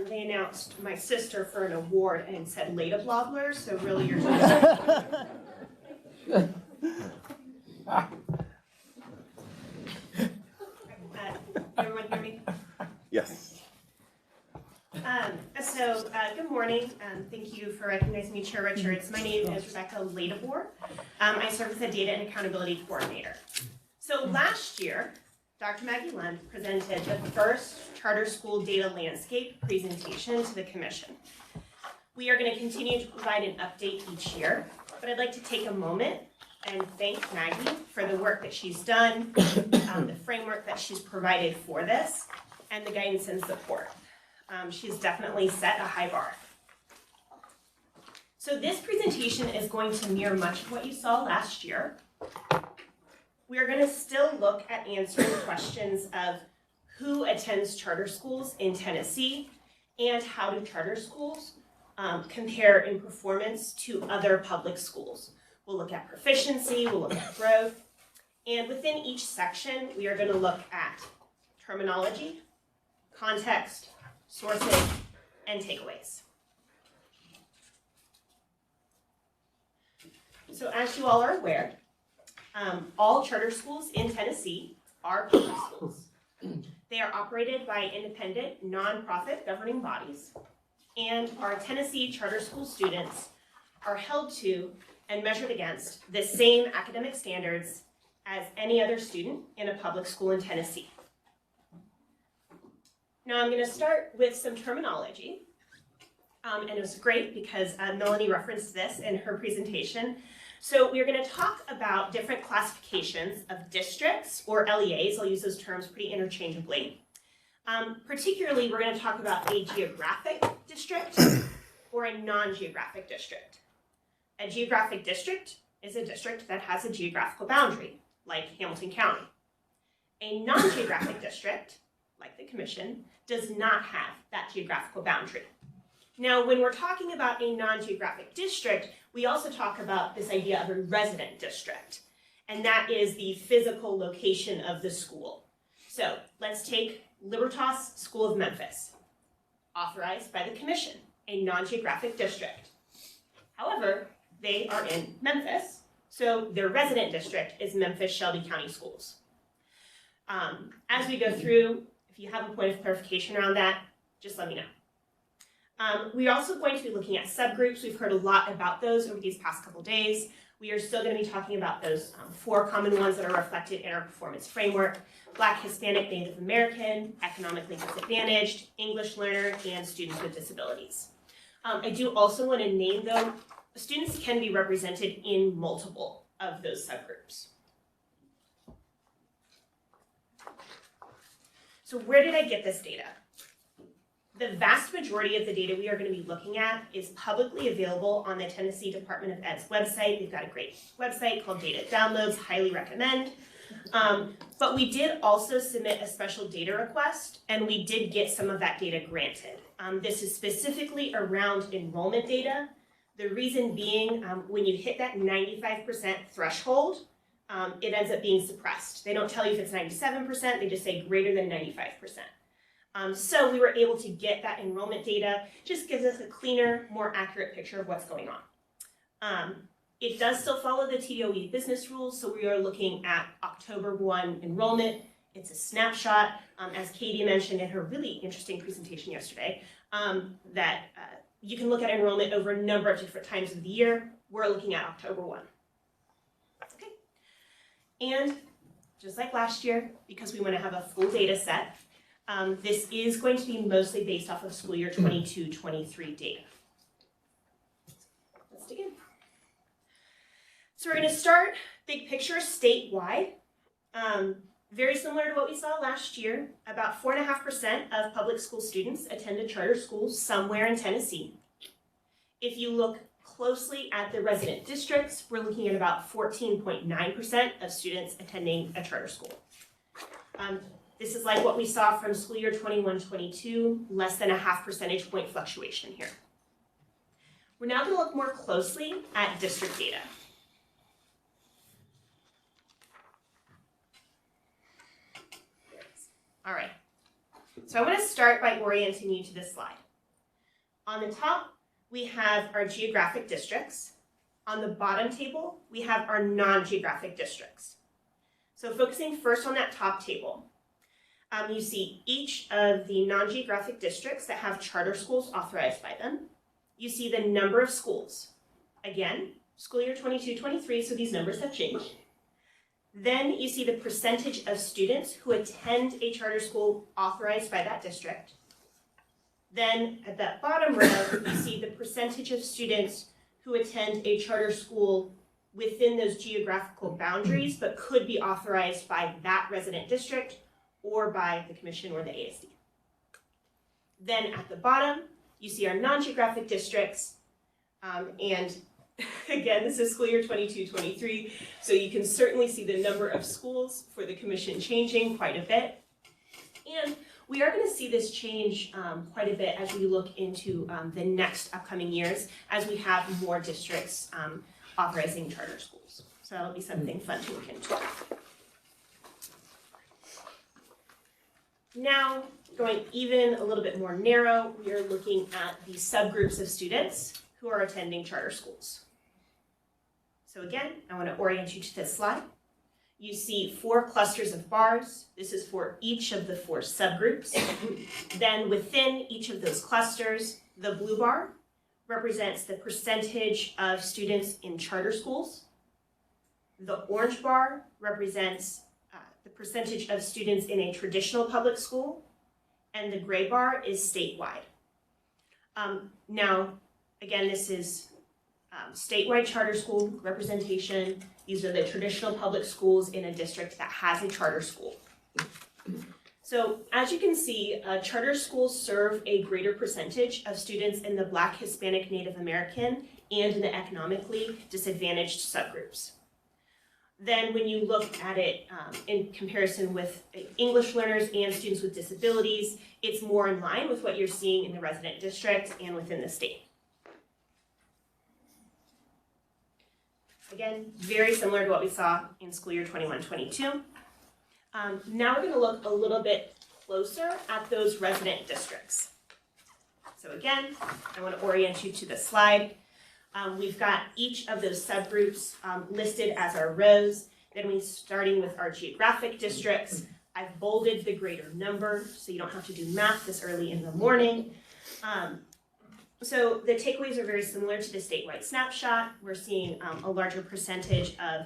they announced my sister for an award and said Leda Blobler, so really you're doing everyone hear me? Yes. Good morning. Thank you for recognizing me, Chair Richards. My name is Rebecca Ladebor. I serve as the Data and Accountability Coordinator. So last year, Dr. Maggie Lund presented the first charter school data landscape presentation to the Commission. We are going to continue to provide an update each year, but I'd like to take a moment and thank Maggie for the work that she's done, the framework that she's provided for this, and the guidance and support. She's definitely set a high bar. So this presentation is going to mirror much of what you saw last year. We are going to still look at answering questions of who attends charter schools in Tennessee and how do charter schools compare in performance to other public schools. We'll look at proficiency, we'll look at growth, and within each section, we are going to look at terminology, context, sources, and takeaways. So as you all are aware, all charter schools in Tennessee are public schools. They are operated by independent, nonprofit governing bodies, and our Tennessee charter school students are held to and measured against the same academic standards as any other student in a public school in Tennessee. Now I'm going to start with some terminology. And it was great because Melanie referenced this in her presentation. So we're going to talk about different classifications of districts or LEAs. I'll use those terms pretty interchangeably. Particularly, we're going to talk about a geographic district or a non-geographic district. A geographic district is a district that has a geographical boundary, like Hamilton County. A non-geographic district, like the Commission, does not have that geographical boundary. Now, when we're talking about a non-geographic district, we also talk about this idea of a resident district, and that is the physical location of the school. So let's take Libertas School of Memphis, authorized by the Commission, a non-geographic district. However, they are in Memphis, so their resident district is Memphis Shelby County Schools. As we go through, if you have a point of clarification around that, just let me know. We're also going to be looking at subgroups. We've heard a lot about those over these past couple days. We are still going to be talking about those 4 common ones that are reflected in our performance framework: Black, Hispanic, Native American, economically disadvantaged, English learner, and students with disabilities. I do also want to name, though, students can be represented in multiple of those subgroups. So where did I get this data? The vast majority of the data we are going to be looking at is publicly available on the Tennessee Department of Ed's website. They've got a great website called Data Downloads, highly recommend. But we did also submit a special data request, and we did get some of that data granted. This is specifically around enrollment data. The reason being, when you hit that 95% threshold, it ends up being suppressed. They don't tell you if it's 97%, they just say greater than 95%. So we were able to get that enrollment data, just gives us a cleaner, more accurate picture of what's going on. It does still follow the TDOE business rules, so we are looking at October 1 enrollment. It's a snapshot, as Katie mentioned in her really interesting presentation yesterday, that you can look at enrollment over a number of different times of the year. We're looking at October 1. Okay. And just like last year, because we want to have a full data set, this is going to be mostly based off of school year 22-23 data. Let's dig in. So we're going to start big picture statewide. Very similar to what we saw last year, about 4.5% of public school students attended charter schools somewhere in Tennessee. If you look closely at the resident districts, we're looking at about 14.9% of students attending a charter school. This is like what we saw from school year 21-22, less than a 0.5 percentage point fluctuation here. We're now going to look more closely at district data. All right, so I want to start by orienting you to this slide. On the top, we have our geographic districts. On the bottom table, we have our non-geographic districts. So focusing first on that top table, you see each of the non-geographic districts that have charter schools authorized by them. You see the number of schools. Again, school year 22-23, so these numbers have changed. Then you see the percentage of students who attend a charter school authorized by that district. Then at that bottom row, you see the percentage of students who attend a charter school within those geographical boundaries, but could be authorized by that resident district or by the Commission or the ASD. Then at the bottom, you see our non-geographic districts, and again, this is school year 22-23, so you can certainly see the number of schools for the Commission changing quite a bit. And we are going to see this change quite a bit as we look into the next upcoming years, as we have more districts authorizing charter schools. So that'll be something fun to look into. Now, going even a little bit more narrow, we are looking at the subgroups of students who are attending charter schools. So again, I want to orient you to this slide. You see 4 clusters of bars. This is for each of the 4 subgroups. Then within each of those clusters, the blue bar represents the percentage of students in charter schools. The orange bar represents the percentage of students in a traditional public school. and the gray bar is statewide. Now, again, this is statewide charter school representation. These are the traditional public schools in a district that has a charter school. So as you can see, charter schools serve a greater percentage of students in the Black, Hispanic, Native American, and in the economically disadvantaged subgroups. Then when you look at it in comparison with English learners and students with disabilities, it's more in line with what you're seeing in the resident district and within the state. Again, very similar to what we saw in school year 21-22. Now we're going to look a little bit closer at those resident districts. So again, I want to orient you to the slide. We've got each of those subgroups listed as our rows. Then we starting with our geographic districts. I've bolded the greater number so you don't have to do math this early in the morning. So the takeaways are very similar to the statewide snapshot. We're seeing a larger percentage of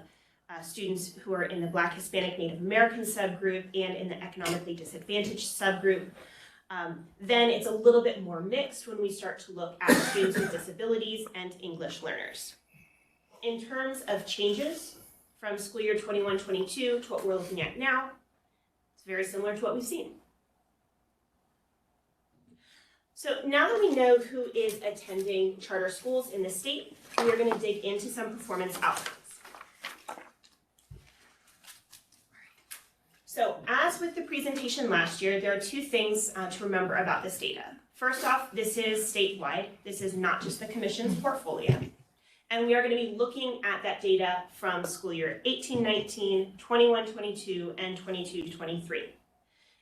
students who are in the Black, Hispanic, Native American subgroup and in the economically disadvantaged subgroup. Then it's a little bit more mixed when we start to look at students with disabilities and English learners. In terms of changes from school year 21-22 to what we're looking at now, it's very similar to what we've seen. So now that we know who is attending charter schools in the state, we are going to dig into some performance outcomes. So as with the presentation last year, there are two things to remember about this data. First off, this is statewide. This is not just the commission's portfolio. And we are going to be looking at that data from school year 18-19, 21-22, and 22-23.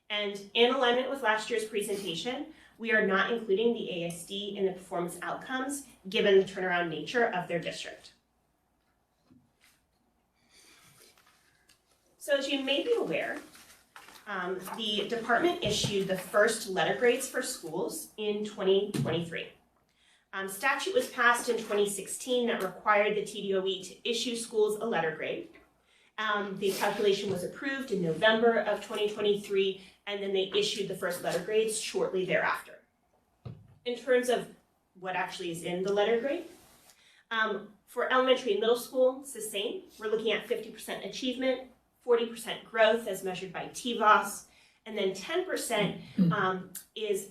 And in alignment with last year's presentation, we are not including the ASD in the performance outcomes given the turnaround nature of their district. So as you may be aware, the department issued the first letter grades for schools in 2023. Statute was passed in 2016 that required the TDOE to issue schools a letter grade. The calculation was approved in November of 2023, and then they issued the first letter grades shortly thereafter. In terms of what actually is in the letter grade, for elementary and middle school, it's the same. We're looking at 50% achievement, 40% growth as measured by TVOS, and then 10% is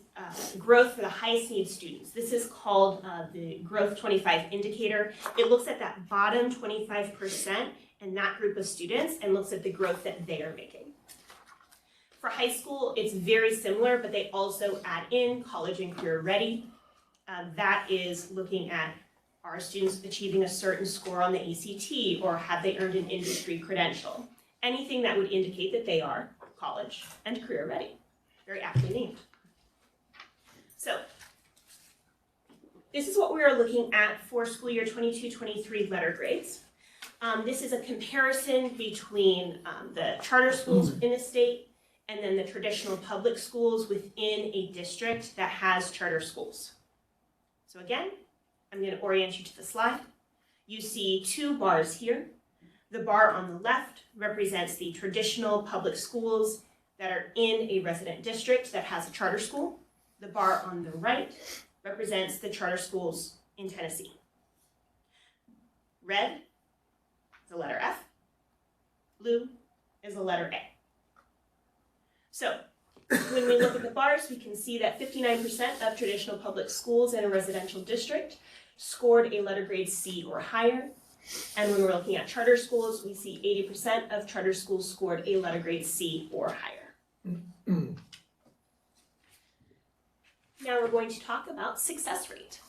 growth for the highest need students. This is called the Growth 25 indicator. It looks at that bottom 25% and that group of students and looks at the growth that they are making. For high school, it's very similar, but they also add in college and career ready. That is looking at, are students achieving a certain score on the ACT, or have they earned an industry credential? Anything that would indicate that they are college and career ready. Very aptly named. So this is what we are looking at for school year 22-23 letter grades. This is a comparison between the charter schools in the state and then the traditional public schools within a district that has charter schools. So again, I'm going to orient you to the slide. You see two bars here. The bar on the left represents the traditional public schools that are in a resident district that has a charter school. The bar on the right represents the charter schools in Tennessee. Red is the letter F. Blue is the letter A. So when we look at the bars, we can see that 59% of traditional public schools in a residential district scored a letter grade C or higher. And when we're looking at charter schools, we see 80% of charter schools scored a letter grade C or higher. Now we're going to talk about success rate.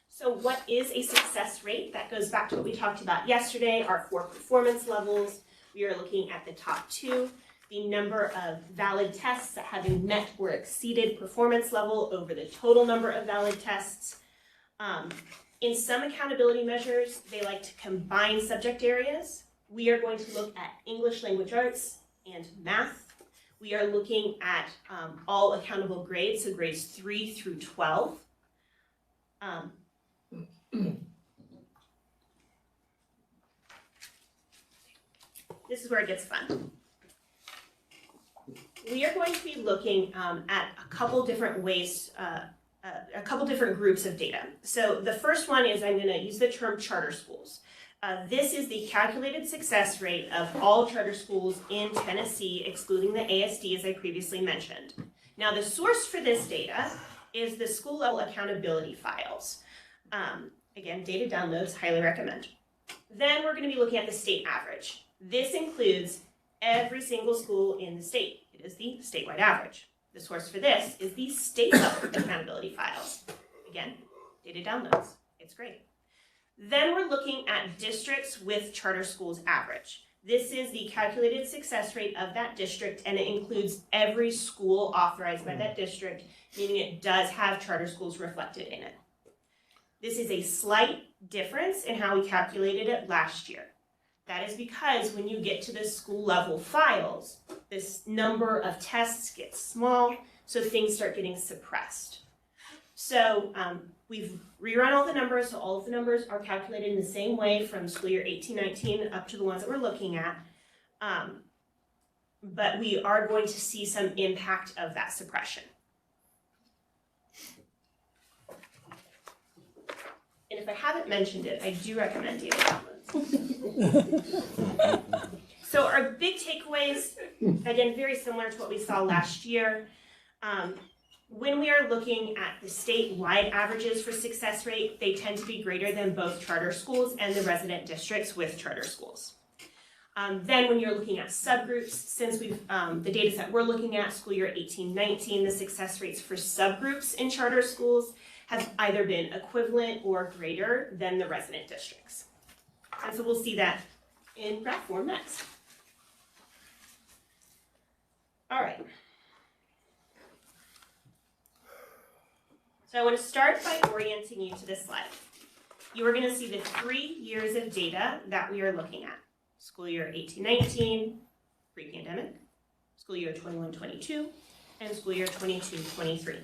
So what is a success rate? That goes back to what we talked about yesterday, our 4 performance levels. We are looking at the top 2, the number of valid tests that having met or exceeded performance level over the total number of valid tests. In some accountability measures, they like to combine subject areas. We are going to look at English language arts and math. We are looking at all accountable grades, so grades 3 through 12. This is where it gets fun. we are going to be looking at a couple different ways, a couple different groups of data. So the first one is I'm going to use the term charter schools. This is the calculated success rate of all charter schools in Tennessee, excluding the ASD, as I previously mentioned. Now, the source for this data is the school level accountability files. Again, data downloads, highly recommend. Then we're going to be looking at the state average. This includes every single school in the state. It is the statewide average. The source for this is the state level accountability files. Again, data downloads. It's great. Then we're looking at districts with charter schools average. This is the calculated success rate of that district, and it includes every school authorized by that district, meaning it does have charter schools reflected in it. This is a slight difference in how we calculated it last year. That is because when you get to the school level files, this number of tests gets small, so things start getting suppressed. So we've rerun all the numbers, so all of the numbers are calculated in the same way from school year 18-19 up to the ones that we're looking at. But we are going to see some impact of that suppression. And if I haven't mentioned it, I do recommend data downloads. So our big takeaways, again, very similar to what we saw last year. When we are looking at the statewide averages for success rate, they tend to be greater than both charter schools and the resident districts with charter schools. Then when you're looking at subgroups, since we've the data set we're looking at, school year 18-19, the success rates for subgroups in charter schools have either been equivalent or greater than the resident districts. And so we'll see that in graph form next. All right. So I want to start by orienting you to this slide. You are going to see the 3 years of data that we are looking at. School year 18-19, pre-pandemic, school year 21-22, and school year 22-23.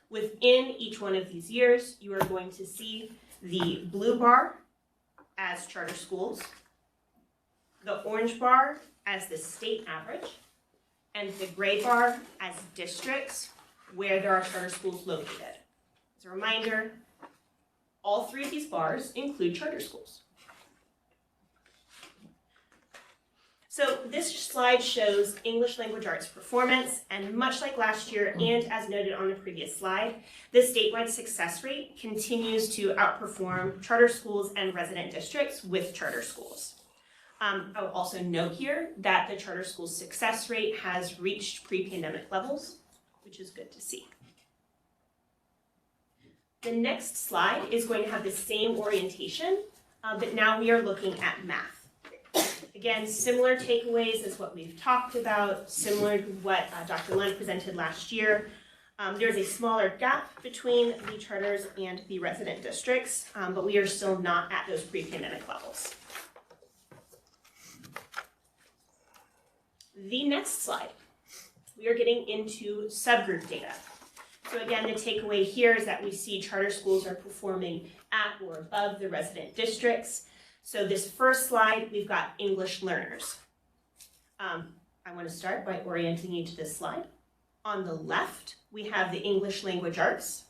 Within each one of these years, you are going to see the blue bar as charter schools, the orange bar as the state average, and the gray bar as districts where there are charter schools located. As a reminder, all 3 of these bars include charter schools. So this slide shows English language arts performance, and much like last year and as noted on the previous slide, the statewide success rate continues to outperform charter schools and resident districts with charter schools. I will also note here that the charter school success rate has reached pre-pandemic levels, which is good to see. The next slide is going to have the same orientation, but now we are looking at math. Again, similar takeaways as what we've talked about, similar to what Dr. Lund presented last year. There's a smaller gap between the charters and the resident districts, but we are still not at those pre-pandemic levels. The next slide, we are getting into subgroup data. So again, the takeaway here is that we see charter schools are performing at or above the resident districts. So this first slide, we've got English learners. I want to start by orienting you to this slide. On the left, we have the English language arts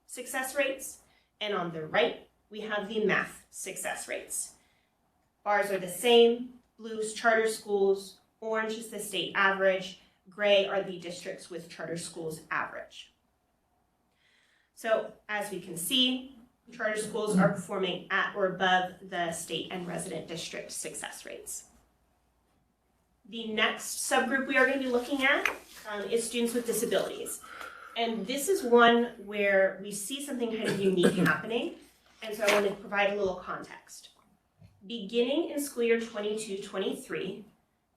success rates, and on the right, we have the math success rates. Bars are the same, blue is charter schools, orange is the state average, gray are the districts with charter schools average. So as we can see, charter schools are performing at or above the state and resident district success rates. The next subgroup we are going to be looking at is students with disabilities. And this is one where we see something kind of unique happening, and so I want to provide a little context. Beginning in school year 22-23,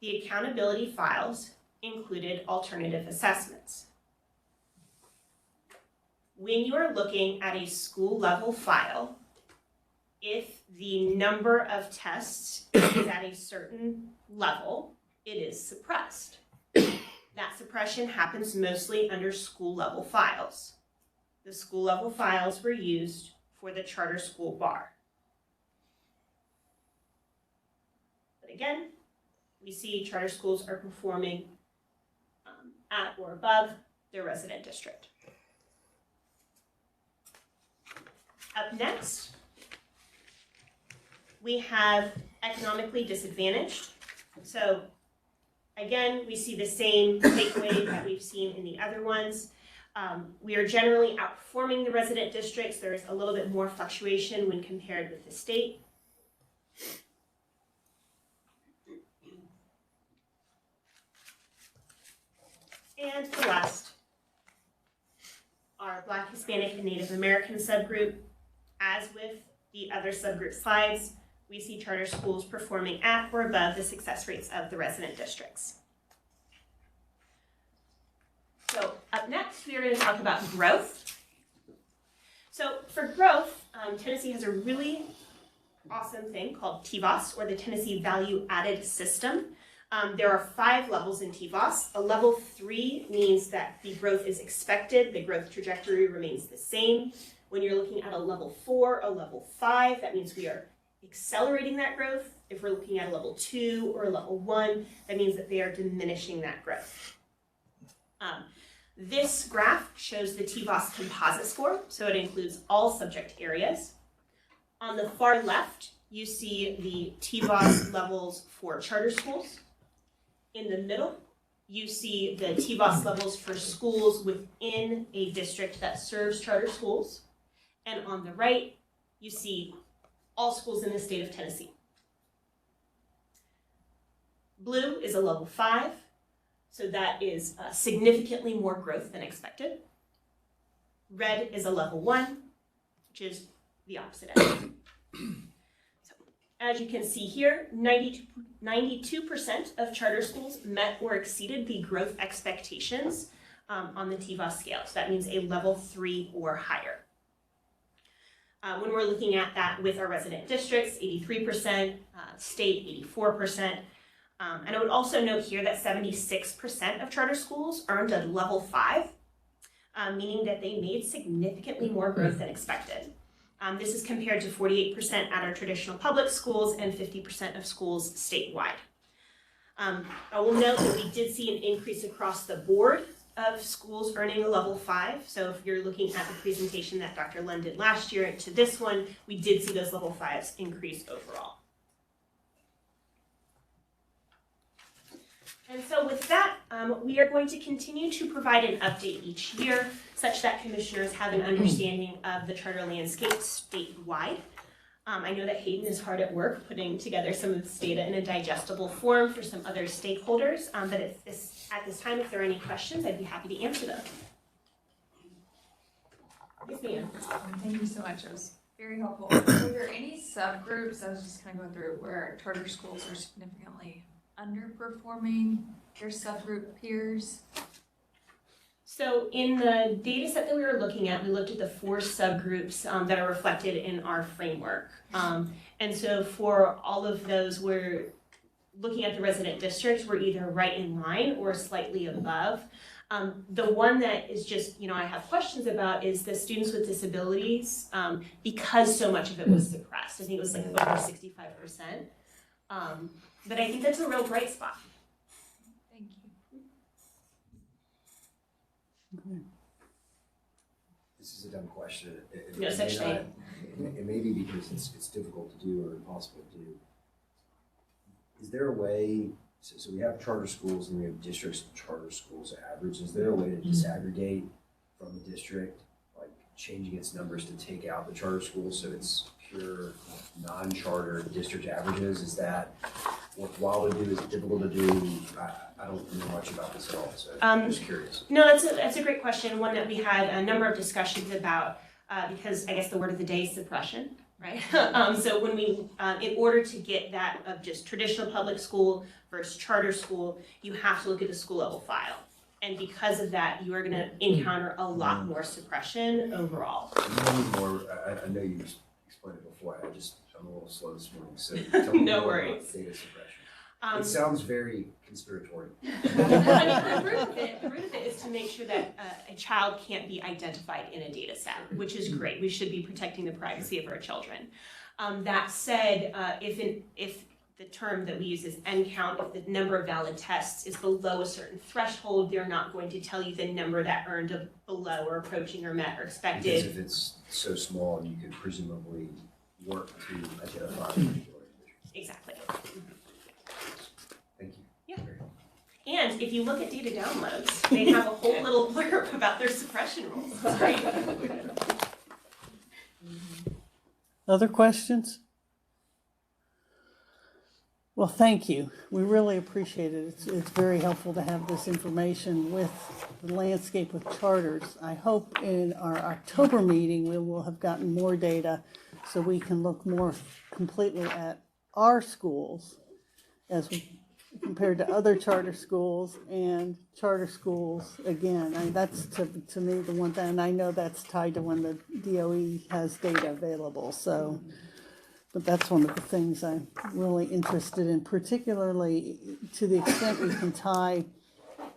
the accountability files included alternative assessments. When you are looking at a school level file, if the number of tests is at a certain level, it is suppressed. That suppression happens mostly under school level files. The school level files were used for the charter school bar. But again, we see charter schools are performing at or above their resident district. Up next, we have economically disadvantaged. So again, we see the same takeaway that we've seen in the other ones. We are generally outperforming the resident districts. There is a little bit more fluctuation when compared with the state. And the last, our Black, Hispanic, and Native American subgroup. As with the other subgroup slides, we see charter schools performing at or above the success rates of the resident districts. So up next, we are going to talk about growth. So for growth, Tennessee has a really awesome thing called TVOS, or the Tennessee Value Added System. There are 5 levels in TVOS. A level 3 means that the growth is expected, the growth trajectory remains the same. When you're looking at a level 4, a level 5, that means we are accelerating that growth. If we're looking at a level 2 or a level 1, that means that they are diminishing that growth. This graph shows the TVOS composite score, so it includes all subject areas. On the far left, you see the TVOS levels for charter schools. In the middle, you see the TVOS levels for schools within a district that serves charter schools. And on the right, you see all schools in the state of Tennessee. Blue is a level 5, so that is significantly more growth than expected. Red is a level 1, which is the opposite end. So, as you can see here, 92% of charter schools met or exceeded the growth expectations on the TVOS scale. So that means a level 3 or higher. When we're looking at that with our resident districts, 83%, state 84%. And I would also note here that 76% of charter schools earned a level 5, meaning that they made significantly more growth than expected. This is compared to 48% at our traditional public schools and 50% of schools statewide. I will note that we did see an increase across the board of schools earning a level 5. So if you're looking at the presentation that Dr. Lund did last year to this one, we did see those level 5s increase overall. And so with that, we are going to continue to provide an update each year such that commissioners have an understanding of the charter landscape statewide. I know that Hayden is hard at work putting together some of this data in a digestible form for some other stakeholders, but at this time, if there are any questions, I'd be happy to answer them. Yes, ma'am. Thank you so much. It was very helpful. Were there any subgroups, I was just kind of going through, where charter schools are significantly underperforming their subgroup peers? So in the data set that we were looking at, we looked at the 4 subgroups that are reflected in our framework. And so for all of those, we're looking at the resident districts, we're either right in line or slightly above. The one that is just, I have questions about is the students with disabilities, because so much of it was suppressed. I think it was like over 65%. But I think that's a real bright spot. Thank you. This is a dumb question. No such thing. It may be because it's difficult to do or impossible to do. Is there a way, so we have charter schools and we have districts and charter schools average. Is there a way to disaggregate from the district, like changing its numbers to take out the charter schools so it's pure non-charter district averages? Is that worthwhile to do? Is it difficult to do? I don't know much about this at all, so I'm just curious. No, that's a great question, one that we had a number of discussions about, because I guess the word of the day is suppression, right? So when we, in order to get that of just traditional public school versus charter school, you have to look at the school level file. And because of that, you are going to encounter a lot more suppression overall. I know you explained it before. I'm a little slow this morning, so tell me No more worries. about data suppression. It sounds very conspiratorial. The root of it is to make sure that a child can't be identified in a data set, which is great. We should be protecting the privacy of our children. That said, if the term that we use is N count. If the number of valid tests is below a certain threshold, they're not going to tell you the number that earned below or approaching or met or Because expected. if it's so small, you could presumably work to identify a particular individual. Exactly. Thank you. Yeah. And if you look at data downloads, they have a whole little blurb about their suppression rules. It's great. Other questions? Well, thank you. We really appreciate it. It's very helpful to have this information with the landscape with charters. I hope in our October meeting, we will have gotten more data so we can look more completely at our schools as compared to other charter schools and charter schools again. That's to me the one thing, and I know that's tied to when the DOE has data available, so. But that's one of the things I'm really interested in, particularly to the extent we can tie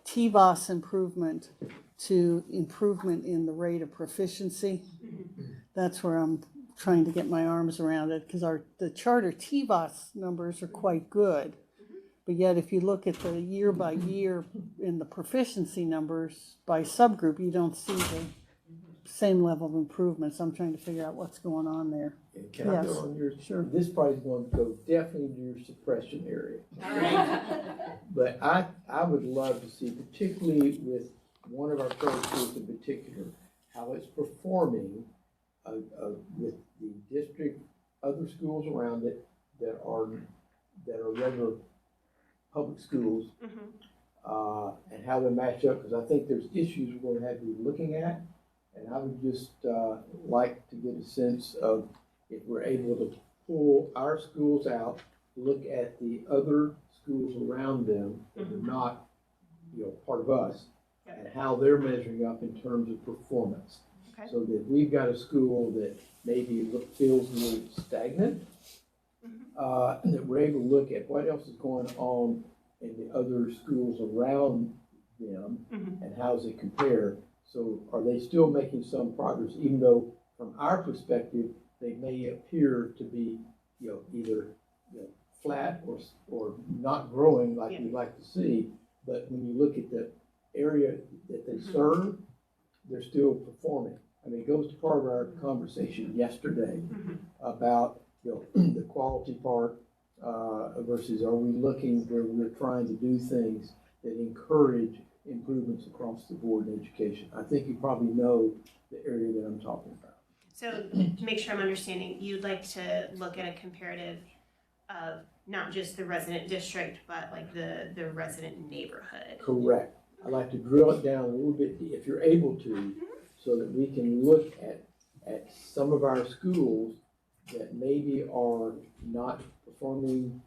TVOS improvement to improvement in the rate of proficiency. That's where I'm trying to get my arms around it, because the charter TVOS numbers are quite good. But yet if you look at the year by year in the proficiency numbers by subgroup, you don't see the same level of improvement. So I'm trying to figure out what's going on there. Can I Yes, go on your, sure. this probably is going to go definitely to your suppression area. But I would love to see, particularly with one of our charter schools in particular, how it's performing with the district, other schools around it that are regular public schools, and how they match up, because I think there's issues we're going to have to be looking at. And I would just like to get a sense of if we're able to pull our schools out, look at the other schools around them that are not, part of us, and how they're measuring up in terms of performance. Okay. So that we've got a school that maybe feels a little stagnant, and that we're able to look at what else is going on in the other schools around them, and how does it compare. So are they still making some progress, even though from our perspective, they may appear to be, either flat or not growing like we'd like to see. But when you look at the area that they serve, they're still performing. I mean, it goes to part of our conversation yesterday about, the quality part versus are we looking where we're trying to do things that encourage improvements across the board in education. I think you probably know the area that I'm talking about. So to make sure I'm understanding, you'd like to look at a comparative of not just the resident district, but like the resident neighborhood. Correct. I'd like to drill it down a little bit, if you're able to, so that we can look at some of our schools that maybe are not performing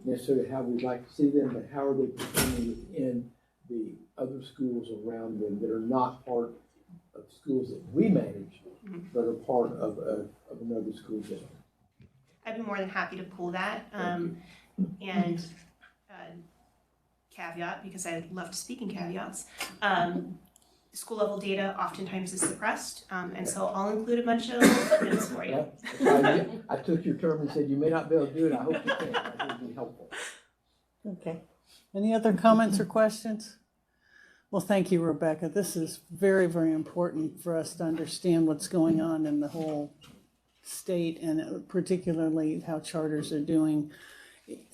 necessarily how we'd like to see them, but how are they performing within the other schools around them that are not part of schools that we manage, but are part of another school district. I'd be more than happy to pull that. And caveat, because I love to speak in caveats, school level data oftentimes is suppressed. And so I'll include a bunch of footnotes for you. I took your term and said you may not be able to do it. I hope you can. I think it'd be helpful. Okay. Any other comments or questions? Well, thank you, Rebecca. This is very, very important for us to understand what's going on in the whole state, and particularly how charters are doing,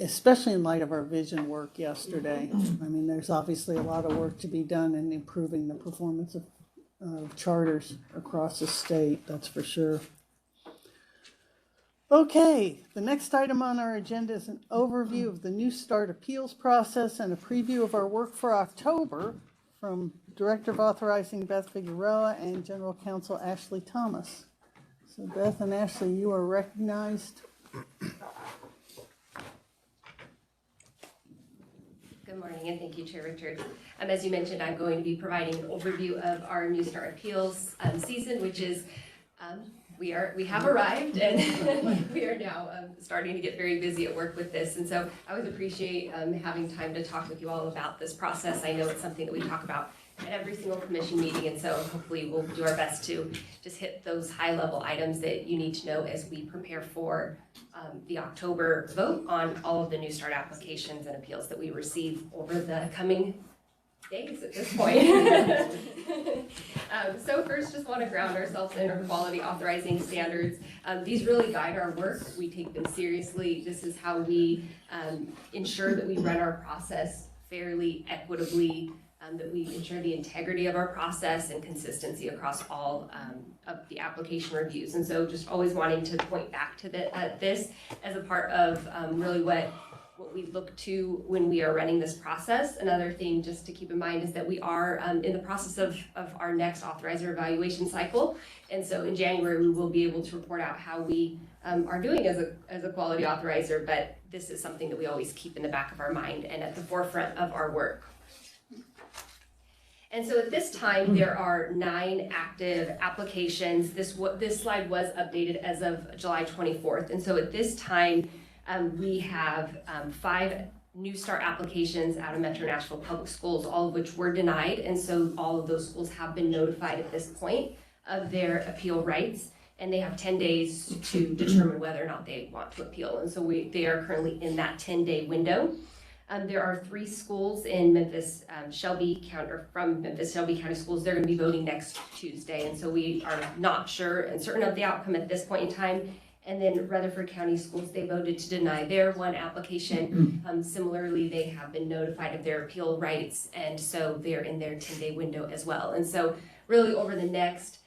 especially in light of our vision work yesterday. I mean, there's obviously a lot of work to be done in improving the performance of charters across the state, that's for sure. Okay, the next item on our agenda is an overview of the New Start appeals process and a preview of our work for October from Director of Authorizing Beth Figueroa and General Counsel Ashley Thomas. So Beth and Ashley, you are recognized. Good morning, and thank you, Chair Richards. As you mentioned, I'm going to be providing an overview of our New Start appeals season, which is we have arrived, and we are now starting to get very busy at work with this. And so I always appreciate having time to talk with you all about this process. I know it's something that we talk about at every single commission meeting, and so hopefully we'll do our best to just hit those high-level items that you need to know as we prepare for the October vote on all of the New Start applications and appeals that we receive over the coming days at this point. So first, just want to ground ourselves in our quality authorizing standards. These really guide our work. We take them seriously. This is how we ensure that we run our process fairly, equitably, that we ensure the integrity of our process and consistency across all of the application reviews. And so just always wanting to point back to this as a part of really what we look to when we are running this process. Another thing just to keep in mind is that we are in the process of our next authorizer evaluation cycle. And so in January, we will be able to report out how we are doing as a quality authorizer, but this is something that we always keep in the back of our mind and at the forefront of our work. And so at this time, there are 9 active applications. This slide was updated as of July 24th. And so at this time, we have 5 New Start applications out of Metro Nashville Public Schools, all of which were denied. And so all of those schools have been notified at this point of their appeal rights. And they have 10 days to determine whether or not they want to appeal. And so they are currently in that 10-day window. There are 3 schools in Memphis, Shelby County, or from Memphis Shelby County Schools. They're going to be voting next Tuesday, and so we are not sure and certain of the outcome at this point in time. And then Rutherford County Schools, they voted to deny their 1 application. Similarly, they have been notified of their appeal rights, and so they're in their 10-day window as well. And so really over the next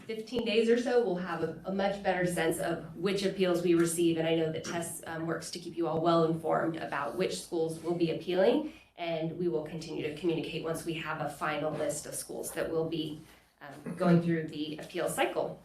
15 days or so, we'll have a much better sense of which appeals we receive. And I know that Tess works to keep you all well informed about which schools will be appealing. And we will continue to communicate once we have a final list of schools that will be going through the appeal cycle.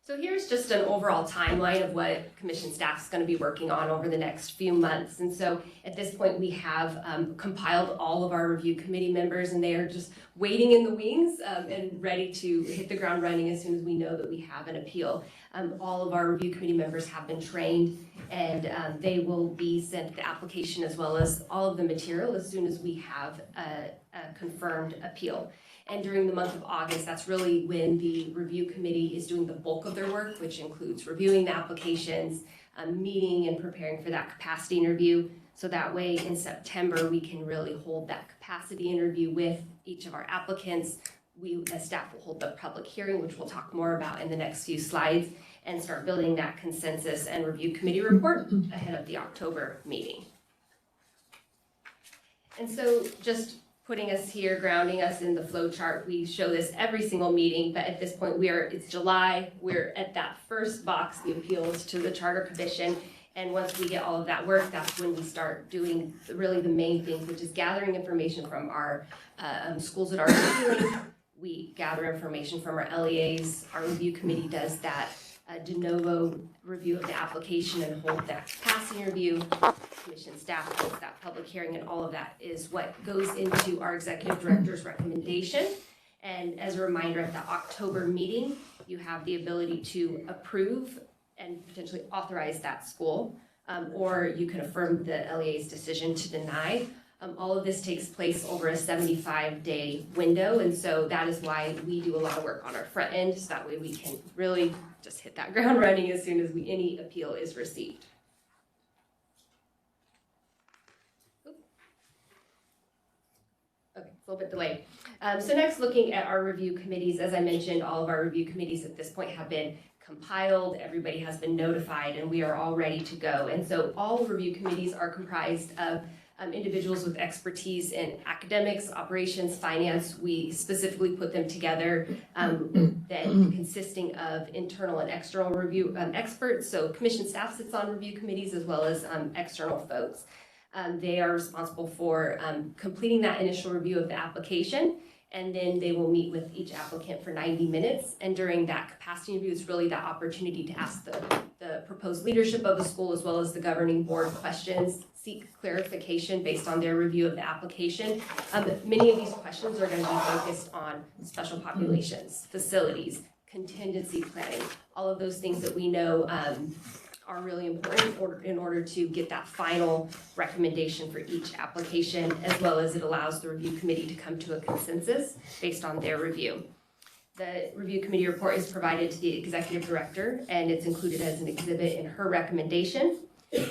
So here's just an overall timeline of what commission staff is going to be working on over the next few months. And so at this point, we have compiled all of our review committee members, and they are just waiting in the wings and ready to hit the ground running as soon as we know that we have an appeal. All of our review committee members have been trained, and they will be sent the application as well as all of the material as soon as we have a confirmed appeal. And during the month of August, that's really when the review committee is doing the bulk of their work, which includes reviewing the applications, meeting and preparing for that capacity interview. So that way in September, we can really hold that capacity interview with each of our applicants. We, as staff, will hold the public hearing, which we'll talk more about in the next few slides, and start building that consensus and review committee report ahead of the October meeting. And so just putting us here, grounding us in the flow chart. We show this every single meeting, but at this point it's July. We're at that first box, the appeals to the Charter Commission. And once we get all of that work, that's when we start doing really the main things, which is gathering information from our schools that are appealing. We gather information from our LEAs. Our review committee does that de novo review of the application and hold that capacity interview. Commission staff holds that public hearing, and all of that is what goes into our executive director's recommendation. And as a reminder, at the October meeting, you have the ability to approve and potentially authorize that school, or you can affirm the LEA's decision to deny. All of this takes place over a 75-day window, and so that is why we do a lot of work on our front end, so that way we can really just hit that ground running as soon as any appeal is received. Okay, it's a little bit delayed. So next, looking at our review committees, as I mentioned, all of our review committees at this point have been compiled, everybody has been notified, and we are all ready to go. And so all review committees are comprised of individuals with expertise in academics, operations, finance. We specifically put them together, then consisting of internal and external review experts. So commission staff sits on review committees as well as external folks. They are responsible for completing that initial review of the application, and then they will meet with each applicant for 90 minutes. And during that capacity review is really that opportunity to ask the proposed leadership of the school as well as the governing board questions, seek clarification based on their review of the application. Many of these questions are going to be focused on special populations, facilities, contingency planning, all of those things that we know are really important in order to get that final recommendation for each application, as well as it allows the review committee to come to a consensus based on their review. The review committee report is provided to the executive director, and it's included as an exhibit in her recommendation.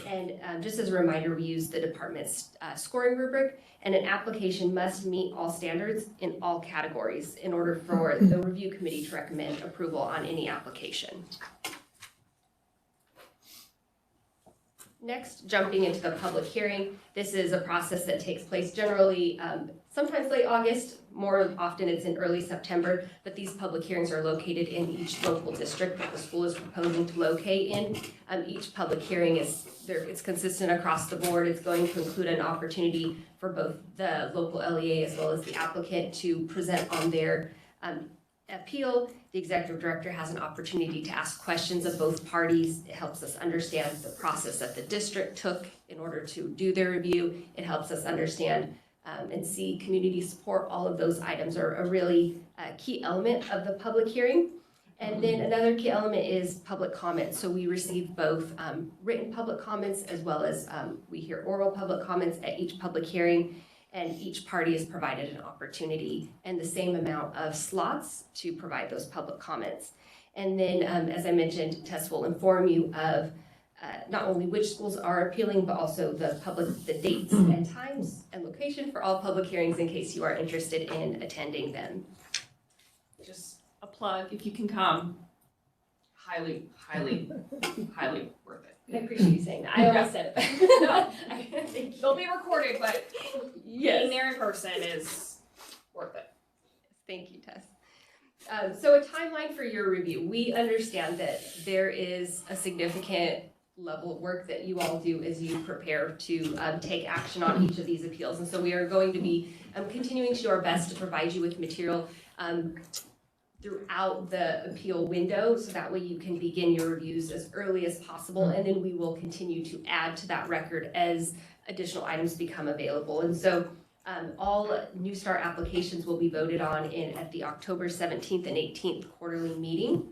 And just as a reminder, we use the department's scoring rubric, and an application must meet all standards in all categories in order for the review committee to recommend approval on any application. Next, jumping into the public hearing, this is a process that takes place generally sometimes late August, more often it's in early September, but these public hearings are located in each local district that the school is proposing to locate in. Each public hearing it's consistent across the board. It's going to include an opportunity for both the local LEA as well as the applicant to present on their appeal. The executive director has an opportunity to ask questions of both parties. It helps us understand the process that the district took in order to do their review. It helps us understand and see community support. All of those items are a really key element of the public hearing. And then another key element is public comment. So we receive both written public comments as well as we hear oral public comments at each public hearing. And each party is provided an opportunity and the same amount of slots to provide those public comments. And then, as I mentioned, Tess will inform you of not only which schools are appealing, but also the dates and times and location for all public hearings in case you are interested in attending them. Just a plug, if you can come, highly, highly, highly worth it. I appreciate you saying that. I almost said it. No, they'll be recorded, but Yes. being there in person is worth it. Thank you, Tess. So a timeline for your review. We understand that there is a significant level of work that you all do as you prepare to take action on each of these appeals. And so we are going to be continuing to do our best to provide you with material throughout the appeal window, so that way you can begin your reviews as early as possible, and then we will continue to add to that record as additional items become available. And so all New Start applications will be voted on at the October 17th and 18th quarterly meeting.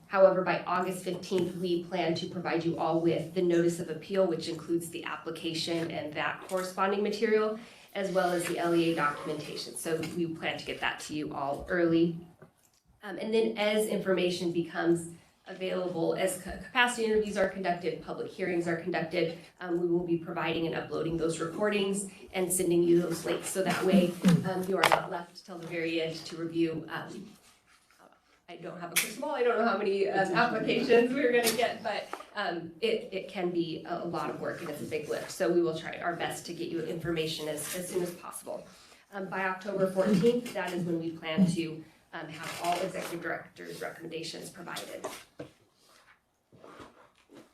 However, by August 15th, we plan to provide you all with the notice of appeal, which includes the application and that corresponding material, as well as the LEA documentation. So we plan to get that to you all early. And then as information becomes available, as capacity interviews are conducted, public hearings are conducted, we will be providing and uploading those recordings and sending you those links, so that way you are not left till the very end to review. I don't have a crystal ball. I don't know how many applications we're going to get, but it can be a lot of work and it's a big lift. So we will try our best to get you information as soon as possible. By October 14th, that is when we plan to have all executive directors' recommendations provided.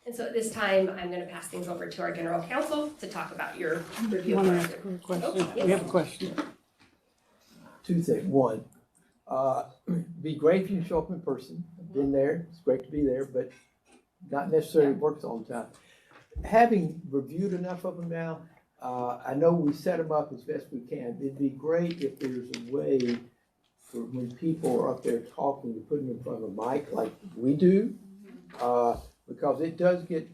And so at this time, I'm going to pass things over to our general counsel to talk about your review. Want to ask her a question? Yes. We have a question. Two things. One, be great if you can show up in person. I've been there. It's great to be there, but not necessarily works all the time. Having reviewed enough of them now, I know we set them up as best we can. It'd be great if there's a way for when people are up there talking, to put them in front of a mic like we do, because it does get,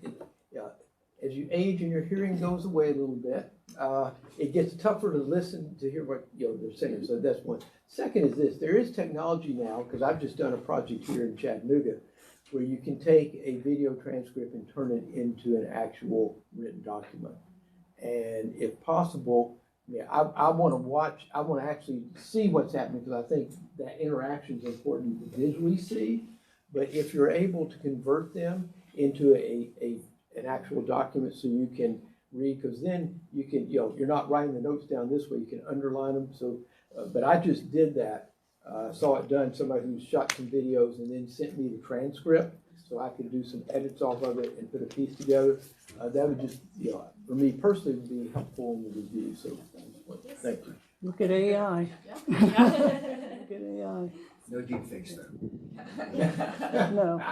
as you age and your hearing goes away a little bit, it gets tougher to listen to hear what they're saying. So that's one. Second is this: there is technology now, because I've just done a project here in Chattanooga, where you can take a video transcript and turn it into an actual written document. And if possible, I want to watch, I want to actually see what's happening, because I think that interaction is important to visually see. But if you're able to convert them into an actual document so you can read, because then you can, you're not writing the notes down this way, you can underline them. So, but I just did that, saw it done, somebody who shot some videos and then sent me the transcript so I could do some edits off of it and put a piece together. That would just, for me personally, would be helpful in the review. So thank you. Look at AI. Yeah. Look at AI. No deep fakes though. No.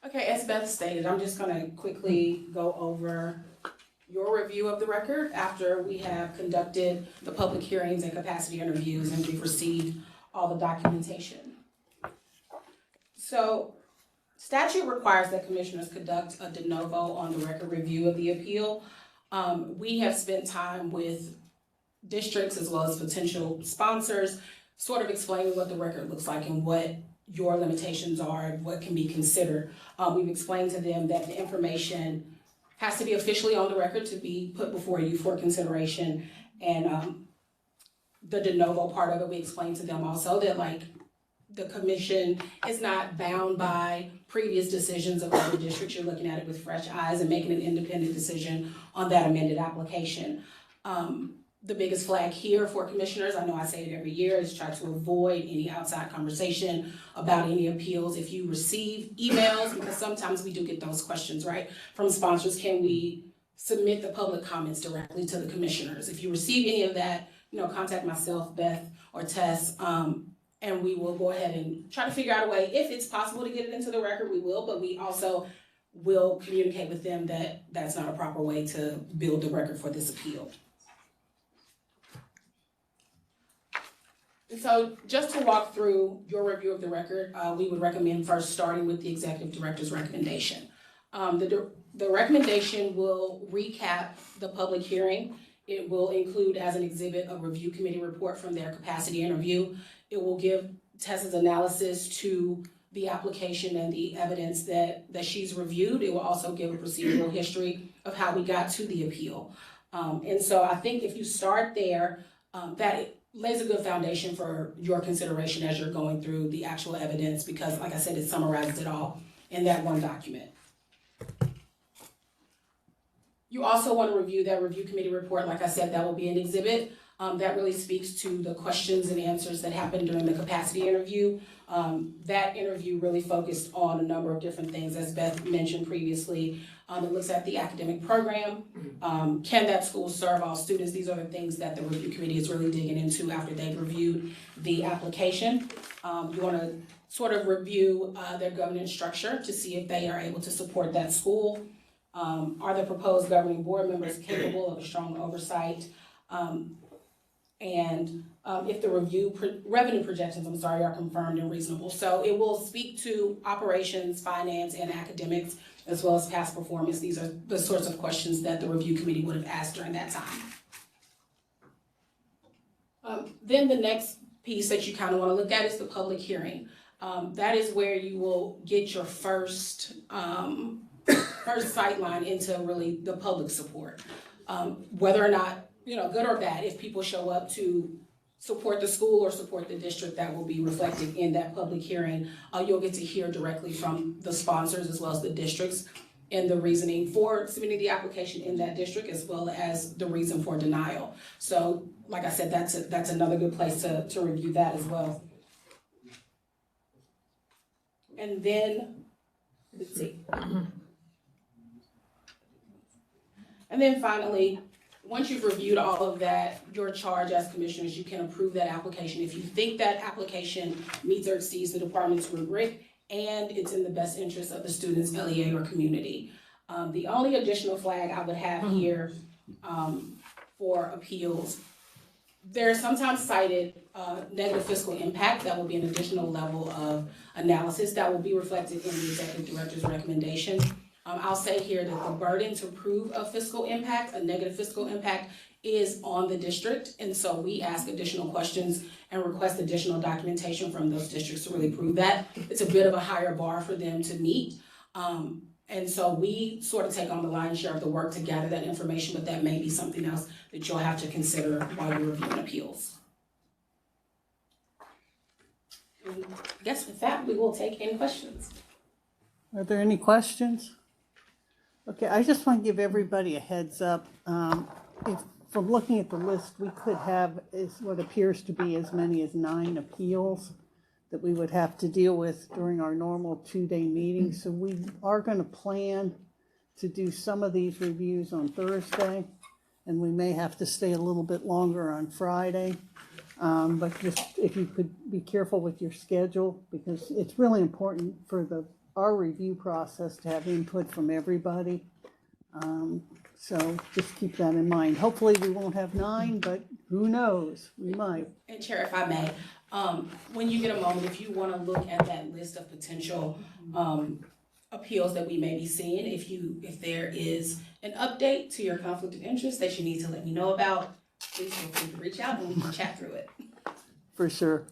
Okay, as Beth stated, I'm just gonna quickly go over your review of the record after we have conducted the public hearings and capacity interviews and we've received all the documentation. So statute requires that commissioners conduct a de novo on the record review of the appeal. We have spent time with districts as well as potential sponsors, sort of explaining what the record looks like and what your limitations are, what can be considered. We've explained to them that the information has to be officially on the record to be put before you for consideration. And the de novo part of it, we explained to them also that the commission is not bound by previous decisions of other districts. You're looking at it with fresh eyes and making an independent decision on that amended application. The biggest flag here for commissioners, I know I say it every year, is try to avoid any outside conversation about any appeals. If you receive emails, because sometimes we do get those questions, right, from sponsors, can we submit the public comments directly to the commissioners? If you receive any of that, contact myself, Beth, or Tess, and we will go ahead and try to figure out a way. If it's possible to get it into the record, we will, but we also will communicate with them that that's not a proper way to build the record for this appeal. And so just to walk through your review of the record, we would recommend first starting with the executive director's recommendation. The recommendation will recap the public hearing. It will include as an exhibit a review committee report from their capacity interview. It will give Tessa's analysis to the application and the evidence that she's reviewed. It will also give a procedural history of how we got to the appeal. And so I think if you start there, that lays a good foundation for your consideration as you're going through the actual evidence, because like I said, it summarizes it all in that one document. You also want to review that review committee report. Like I said, that will be an exhibit. That really speaks to the questions and answers that happened during the capacity interview. That interview really focused on a number of different things, as Beth mentioned previously. It looks at the academic program. Can that school serve all students? These are the things that the review committee is really digging into after they've reviewed the application. You want to sort of review their governance structure to see if they are able to support that school. Are the proposed governing board members capable of a strong oversight? And if the revenue projections, are confirmed and reasonable. So it will speak to operations, finance, and academics, as well as past performance. These are the sorts of questions that the review committee would have asked during that time. Then the next piece that you kind of want to look at is the public hearing. That is where you will get your first sight line into really the public support. Whether or not, good or bad, if people show up to support the school or support the district, that will be reflected in that public hearing. You'll get to hear directly from the sponsors as well as the districts and the reasoning for submitting the application in that district, as well as the reason for denial. So, like I said, that's another good place to review that as well. And then, let's see. And then finally, once you've reviewed all of that, your charge as commissioners, you can approve that application if you think that application meets or exceeds the department's rubric and it's in the best interest of the students, LEA, or community. The only additional flag I would have here for appeals, they're sometimes cited negative fiscal impact. That will be an additional level of analysis that will be reflected in the executive director's recommendation. I'll say here that the burden to prove a fiscal impact, a negative fiscal impact, is on the district. And so we ask additional questions and request additional documentation from those districts to really prove that. It's a bit of a higher bar for them to meet. And so we sort of take on the lion's share of the work to gather that information, but that may be something else that you'll have to consider while you're reviewing appeals. And I guess with that, we will take any questions. Are there any questions? Okay, I just want to give everybody a heads up. If from looking at the list, we could have what appears to be as many as 9 appeals that we would have to deal with during our normal 2-day meeting. So we are going to plan to do some of these reviews on Thursday, and we may have to stay a little bit longer on Friday. But just if you could be careful with your schedule, because it's really important for our review process to have input from everybody. So just keep that in mind. Hopefully we won't have 9, but who knows, we might. And Chair, if I may, When you get a moment, if you wanna look at that list of potential, appeals that we may be seeing, if there is an update to your conflict of interest that you need to let me know about, please feel free to reach out and we can chat through it. For sure.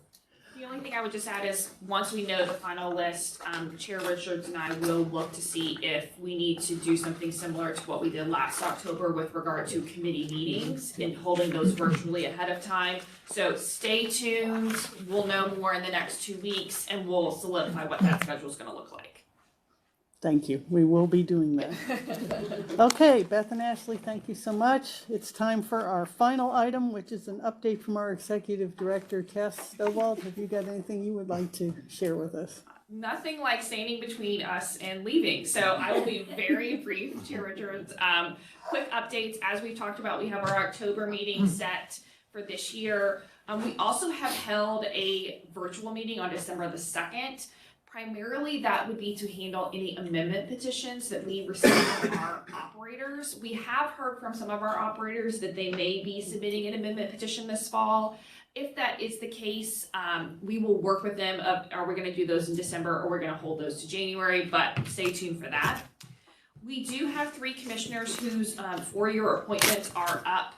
The only thing I would just add is, once we know the final list, Chair Richards and I will look to see if we need to do something similar to what we did last October with regard to committee meetings and holding those virtually ahead of time. So stay tuned, we'll know more in the next 2 weeks and we'll solidify what that schedule is gonna look like. Thank you. We will be doing that. Okay, Beth and Ashley, thank you so much. It's time for our final item, which is an update from our Executive Director, Tess Stovall. Have you got anything you would like to share with us? Nothing like standing between us and leaving, so I will be very brief, Chair Richards. Quick updates, as we talked about, we have our October meeting set for this year. We also have held a virtual meeting on December the 2nd. Primarily, that would be to handle any amendment petitions that we receive from our operators. We have heard from some of our operators that they may be submitting an amendment petition this fall. If that is the case, we will work with them. Are we gonna do those in December or we're gonna hold those to January, but stay tuned for that. We do have 3 commissioners whose 4-year appointments are up.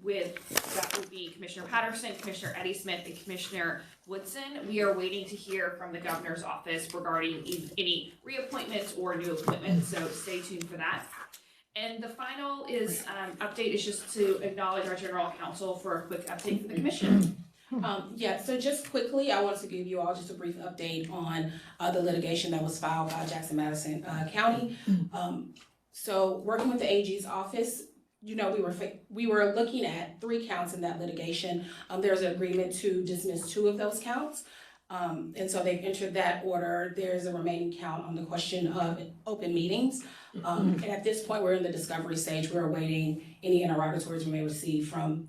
That would be Commissioner Patterson, Commissioner Eddie Smith, and Commissioner Woodson. We are waiting to hear from the governor's office regarding any reappointments or new appointments, so stay tuned for that. And the final update is just to acknowledge our general counsel for a quick update for the commission. So just quickly, I wanted to give you all just a brief update on the litigation that was filed by Jackson Madison County. So working with the AG's office, you know, we were looking at 3 counts in that litigation. There's an agreement to dismiss 2 of those counts. And so they've entered that order. There's a remaining count on the question of open meetings. And at this point, we're in the discovery stage. We're awaiting any interrogatories we may receive from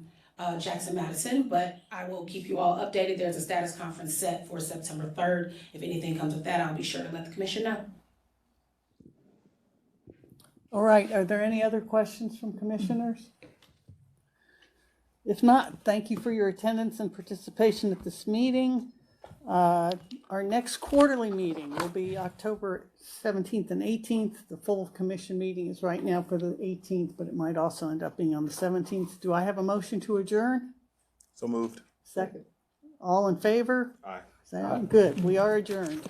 Jackson Madison, but I will keep you all updated. There's a status conference set for September 3rd. If anything comes with that, I'll be sure to let the commission know. All right, are there any other questions from commissioners? If not, thank you for your attendance and participation at this meeting. Our next quarterly meeting will be October 17th and 18th. The full commission meeting is right now for the 18th, but it might also end up being on the 17th. Do I have a motion to adjourn? So moved. Second. All in favor? Aye. Sound good. We are adjourned.